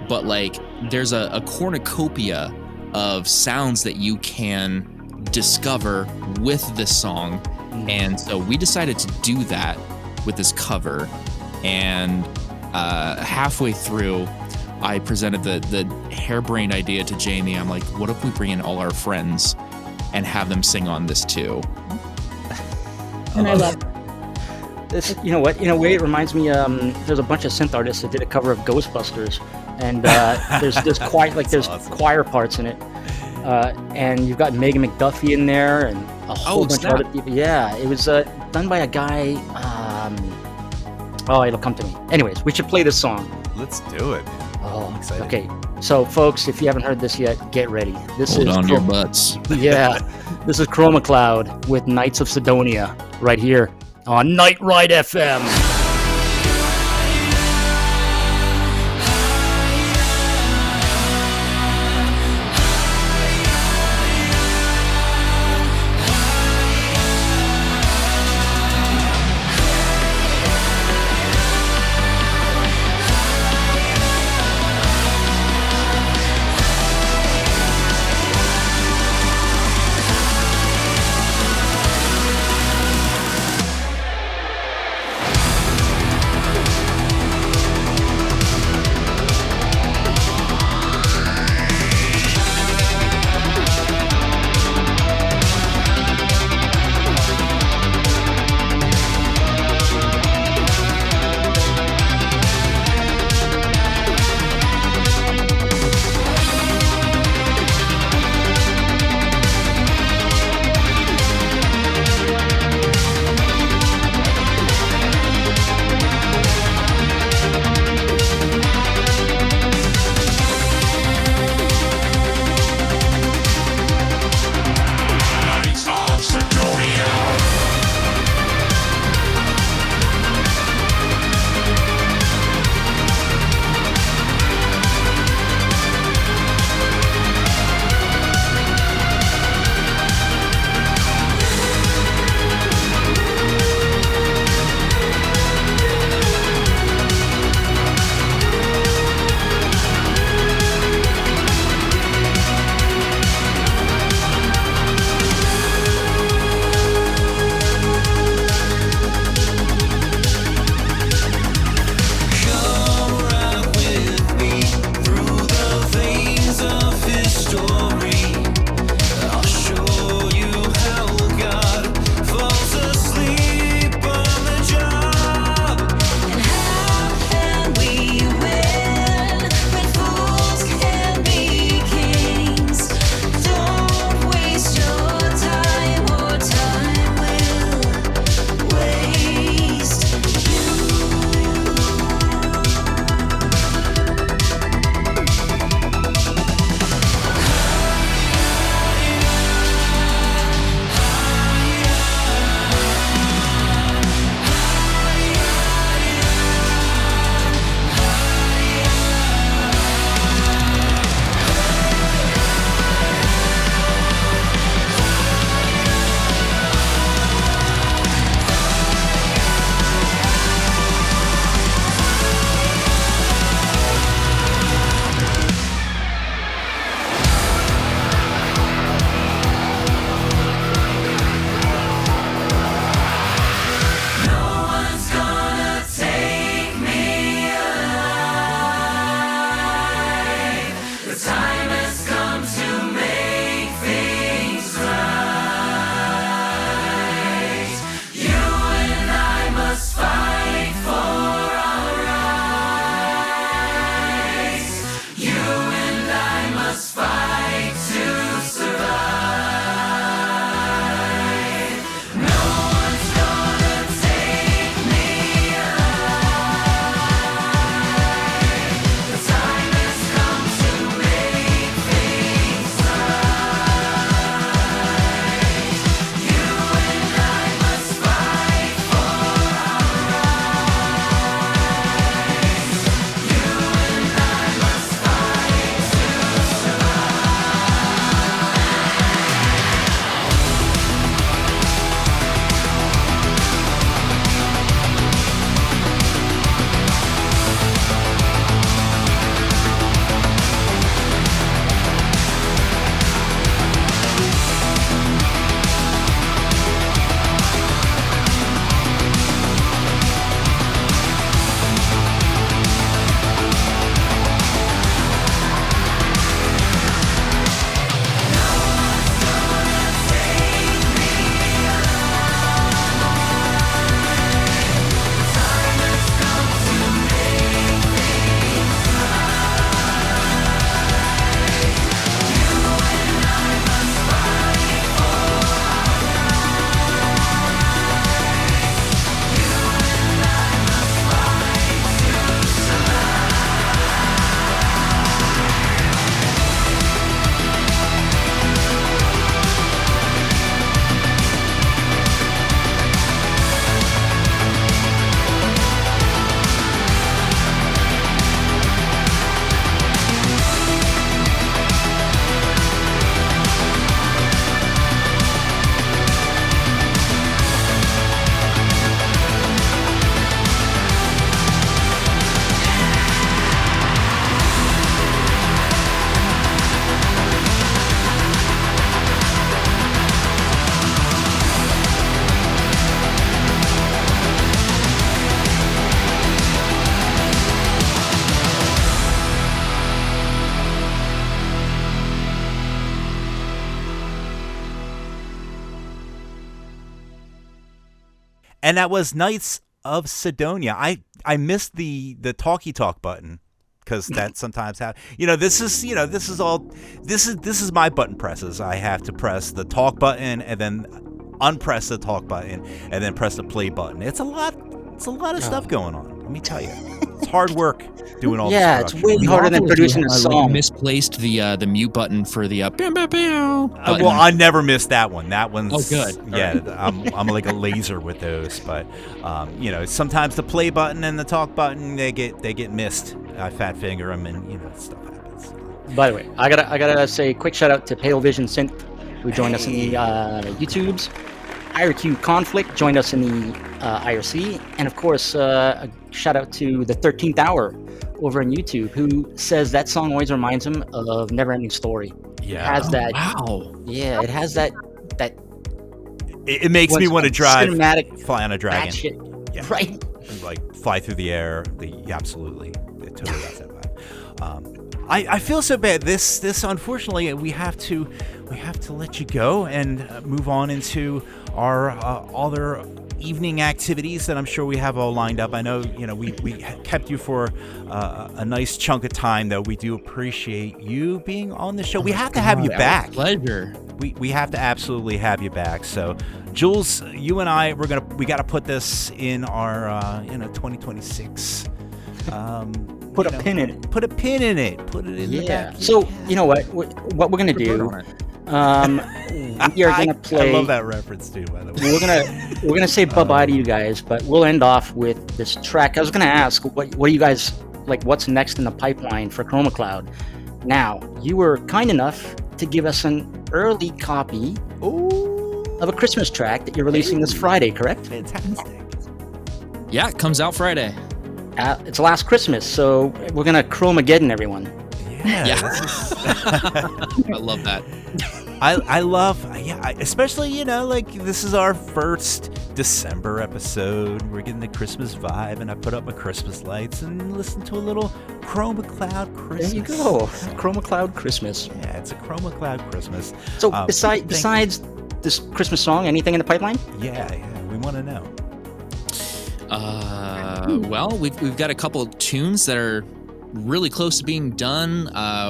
Speaker 5: but like there's a cornucopia of sounds that you can discover with this song. And so we decided to do that with this cover, and halfway through I presented the harebrained idea to Jamie. I'm like, what if we bring in all our friends and have them sing on this too?
Speaker 6: And I love
Speaker 2: This, you know what? In a way, it reminds me. There's a bunch of synth artists that did a cover of Ghostbusters, and there's
Speaker 1: awesome.
Speaker 2: choir parts in it, and you've got Megan McDuffie in there, and a whole bunch
Speaker 5: snap.
Speaker 2: of other people. Yeah, it was done by a guy. It'll come to me. Anyways, we should play this song.
Speaker 1: Let's do it.
Speaker 2: Oh,
Speaker 1: excited.
Speaker 2: okay. So, folks, if you haven't heard this yet, get ready. This
Speaker 5: Hold
Speaker 2: is
Speaker 5: on to your butts.
Speaker 2: yeah, this is Chroma Cloud with Knights of Cydonia right here on Night Ride FM.
Speaker 1: And that was Knights of Cydonia. I missed the talkie talk button because that sometimes happens. This is my button presses. I have to press the talk button and then unpress the talk button and then press the play button. It's a lot of stuff going on. Let me tell you, it's hard work doing all this.
Speaker 2: Yeah, it's way harder than producing a song.
Speaker 5: Misplaced the mute button for the bam, bam, bam button.
Speaker 1: Well, I never missed that one. That one's
Speaker 5: good.
Speaker 1: Yeah, I'm like a laser with those. But sometimes the play button and the talk button they get missed. I fat finger them, and stuff happens.
Speaker 2: By the way, I gotta say a quick shout out to Pale Vision Synth, who joined us in the YouTubes. IRQ Conflict joined us in the IRC, and of course, a shout out to the 13th Hour over on YouTube, who says that song always reminds him of Neverending Story.
Speaker 1: Yeah.
Speaker 2: It has that.
Speaker 5: Wow.
Speaker 2: Yeah, it has that.
Speaker 1: It makes me want to drive,
Speaker 2: cinematic
Speaker 1: fly on a dragon.
Speaker 2: Shit.
Speaker 1: Yeah.
Speaker 2: Right.
Speaker 1: Like fly through the air. Absolutely. It totally has that vibe. I feel so bad. This unfortunately we have to let you go and move on into our other evening activities that I'm sure we have all lined up. I know we kept you for a nice chunk of time, though. We do appreciate you being on the show. We have to have you back.
Speaker 5: Pleasure.
Speaker 1: We have to absolutely have you back. So, Jules, you and I we got to put this in our 2026.
Speaker 2: Put a pin in it.
Speaker 1: Put a pin in it. Put it in the back.
Speaker 2: So you know what we're gonna do? We are gonna play.
Speaker 1: I love that reference too. By the way,
Speaker 2: we're gonna say bye bye to you guys, but we'll end off with this track. I was gonna ask, what do you guys like? What's next in the pipeline for Chroma Cloud? Now, you were kind enough to give us an early copy of a Christmas track that you're releasing this Friday, correct?
Speaker 1: fantastic.
Speaker 5: Yeah, it comes out Friday.
Speaker 2: It's last Christmas, so we're gonna Chromageddon everyone.
Speaker 1: Yeah.
Speaker 5: I love that.
Speaker 1: I love, especially, this is our first December episode. We're getting the Christmas vibe, and I put up my Christmas lights and listen to a little Chroma Cloud Christmas.
Speaker 2: There you go. Chroma Cloud Christmas.
Speaker 1: Yeah, it's a Chroma Cloud Christmas.
Speaker 2: So besides this Christmas song, anything in the pipeline?
Speaker 1: Yeah, we want to know.
Speaker 5: Well, we've got a couple of tunes that are really close to being done.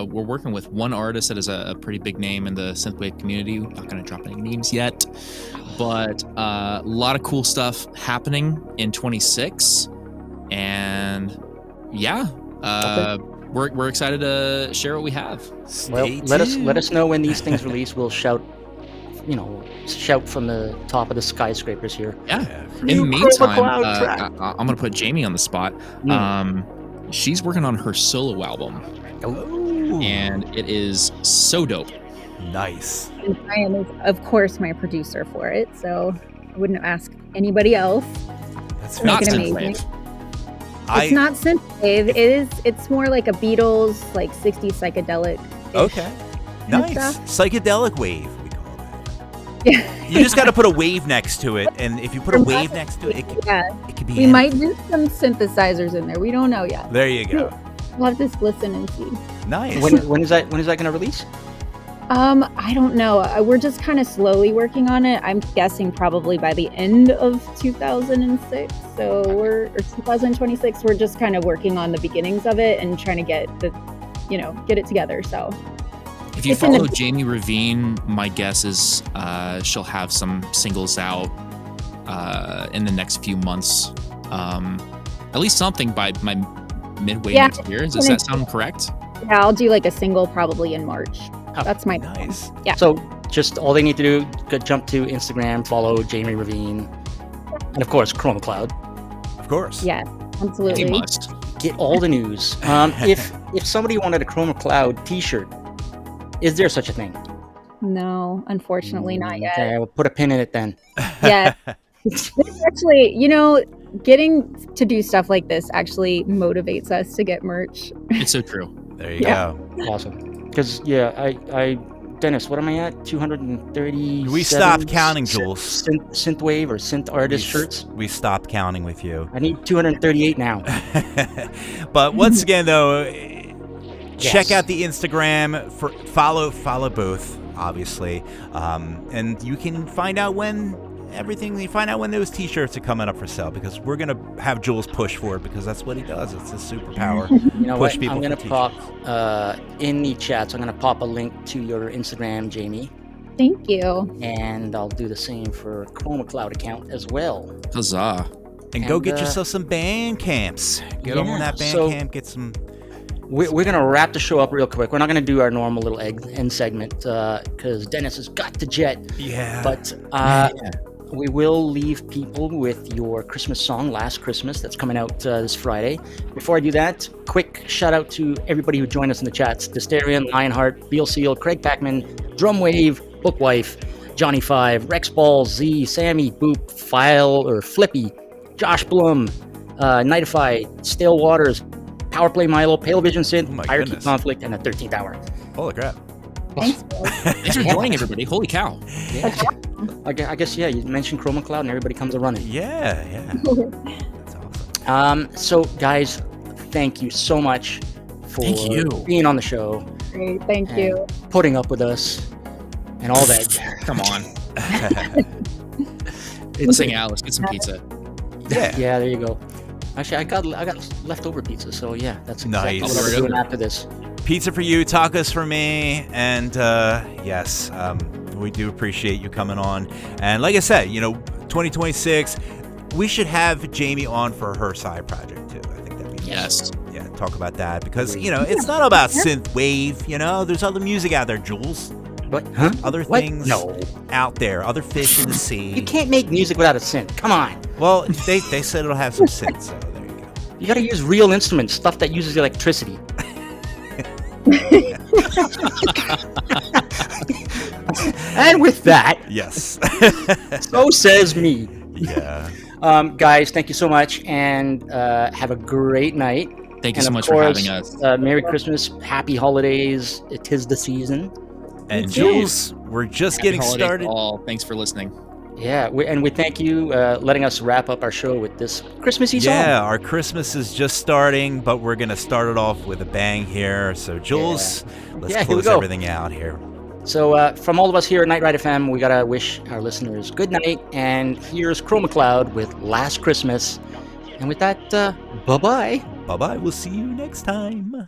Speaker 5: We're working with one artist that is a pretty big name in the synthwave community. We're not going to drop any names yet, but a lot of cool stuff happening in 26, and we're excited to share what we have.
Speaker 2: Well, let us know when these things release. We'll shout from the top of the skyscrapers here.
Speaker 5: Yeah. In the meantime, I'm going to put Jamie on the spot. She's working on her solo album. And it is so dope.
Speaker 1: Nice.
Speaker 6: And Ryan is, of course, my producer for it, so I wouldn't ask anybody else.
Speaker 1: That's
Speaker 5: Not
Speaker 6: Make it
Speaker 5: synthwave.
Speaker 6: It's not synthwave. It's more like a Beatles, like 60s psychedelic.
Speaker 1: Okay. Nice.
Speaker 6: stuff.
Speaker 1: Psychedelic wave, we call that.
Speaker 6: Yeah.
Speaker 1: You just got to put a wave next to it, and if you put a wave next to it, it could be
Speaker 6: We might do some synthesizers in there. We don't know yet.
Speaker 1: There you go.
Speaker 6: We'll have to listen and see.
Speaker 1: Nice.
Speaker 2: When is that going to release?
Speaker 6: I don't know. We're just kind of slowly working on it. I'm guessing probably by the end of 2006. So or 2026. We're just kind of working on the beginnings of it and trying to get it together. So
Speaker 5: if you follow Jamie Ravine, my guess is she'll have some singles out in the next few months. At least something by my midway next year. Does that sound correct?
Speaker 6: Yeah, I'll do like a single probably in March. That's my
Speaker 1: nice.
Speaker 6: Yeah.
Speaker 2: So just all they need to do, jump to Instagram, follow Jamie Ravine, and of course Chroma Cloud.
Speaker 1: Of course.
Speaker 6: Yeah, absolutely.
Speaker 5: You must.
Speaker 2: Get all the news. If somebody wanted a Chroma Cloud T-shirt, is there such a thing?
Speaker 6: No, unfortunately not yet.
Speaker 2: Okay, we'll put a pin in it then.
Speaker 6: Yeah. It's actually, getting to do stuff like this actually motivates us to get merch.
Speaker 5: It's so true.
Speaker 1: There you go.
Speaker 2: Awesome. Because I Dennis, what am I at? 230.
Speaker 1: We stopped counting, Jules.
Speaker 2: Synthwave or synth artist shirts.
Speaker 1: We stopped counting with you.
Speaker 2: I need 238 now.
Speaker 1: But once again, though, check
Speaker 2: Yes.
Speaker 1: out the Instagram. Follow both, obviously, and you can find out when everything. You find out when those T-shirts are coming up for sale, because we're gonna have Jules push for it, because that's what he does. It's his superpower.
Speaker 2: You know
Speaker 1: push
Speaker 2: what?
Speaker 1: people
Speaker 2: I'm gonna
Speaker 1: for
Speaker 2: pop
Speaker 1: T-shirts.
Speaker 2: in the chats. I'm gonna pop a link to your Instagram, Jamie,
Speaker 6: Thank you.
Speaker 2: and I'll do the same for Chroma Cloud account as well.
Speaker 5: Huzzah.
Speaker 1: And go
Speaker 2: and,
Speaker 1: get yourself some band camps. Get on
Speaker 2: yeah,
Speaker 1: that band
Speaker 2: so-
Speaker 1: camp. Get some.
Speaker 2: We're gonna wrap the show up real quick. We're not gonna do our normal little end segment because Dennis has got to jet.
Speaker 1: Yeah.
Speaker 2: But we will leave people with your Christmas song, Last Christmas, that's coming out this Friday. Before I do that, quick shout out to everybody who joined us in the chats. Dysterian, Lionheart, Beal Seal, Craig Packman, Drumwave, Bookwife, Johnny Five, Rex Ball, Z, Sammy, Boop, File or Flippy, Josh Blum, Nightified, Stale Waters, Powerplay Milo, Pale Vision Synth,
Speaker 1: Oh my
Speaker 2: Hierarchy
Speaker 1: goodness.
Speaker 2: Conflict, and the 13th Hour.
Speaker 1: Holy crap.
Speaker 6: Thanks, Bill.
Speaker 5: Thanks for joining, everybody. Holy cow.
Speaker 2: Yeah. I guess, yeah, you mentioned Chroma Cloud and everybody comes a running.
Speaker 1: Yeah. That's awesome.
Speaker 2: So, guys, thank you so much for
Speaker 5: Thank you.
Speaker 2: being on the show,
Speaker 6: Great. Thank
Speaker 2: and
Speaker 6: you.
Speaker 2: putting up with us, and all that.
Speaker 5: Come on.
Speaker 2: It's
Speaker 5: Let's hang out. Let's get some pizza.
Speaker 1: Yeah.
Speaker 2: Yeah, there you go. Actually, I got leftover pizza, so yeah, that's exactly
Speaker 1: Nice.
Speaker 2: what I'm doing after this.
Speaker 1: Pizza for you, tacos for me, and yes, we do appreciate you coming on. And like I said, 2026, we should have Jamie on for her side project too. I think that'd be
Speaker 5: Yes.
Speaker 1: yeah, talk about that, because it's not about synth wave. There's other music out there, Jules.
Speaker 2: What? Huh?
Speaker 1: Other
Speaker 2: What?
Speaker 1: things
Speaker 2: No.
Speaker 1: out there, other fish in the sea.
Speaker 2: You can't make music without a synth. Come on.
Speaker 1: Well, they said it'll have some synth, so there you go.
Speaker 2: You gotta use real instruments, stuff that uses electricity. And with that,
Speaker 1: Yes.
Speaker 2: so says me.
Speaker 1: Yeah.
Speaker 2: Guys, thank you so much, and have a great night.
Speaker 5: Thank you
Speaker 2: And
Speaker 5: so
Speaker 2: of
Speaker 5: much for
Speaker 2: course,
Speaker 5: having us.
Speaker 2: Merry Christmas, Happy Holidays. It is the season.
Speaker 1: And Jules, we're just
Speaker 5: Happy
Speaker 1: getting
Speaker 5: holidays
Speaker 1: started.
Speaker 5: to all. Thanks for listening.
Speaker 2: Yeah, we thank you letting us wrap up our show with this Christmassy song.
Speaker 1: Yeah, our Christmas is just starting, but we're going to start it off with a bang here. So, Jules, let's
Speaker 2: Yeah, here we
Speaker 1: close
Speaker 2: go.
Speaker 1: everything out here.
Speaker 2: So from all of us here at Night Ride FM, we gotta wish our listeners good night. And here's Chroma Cloud with Last Christmas. And with that, bye-bye.
Speaker 1: Bye-bye. We'll see you next time.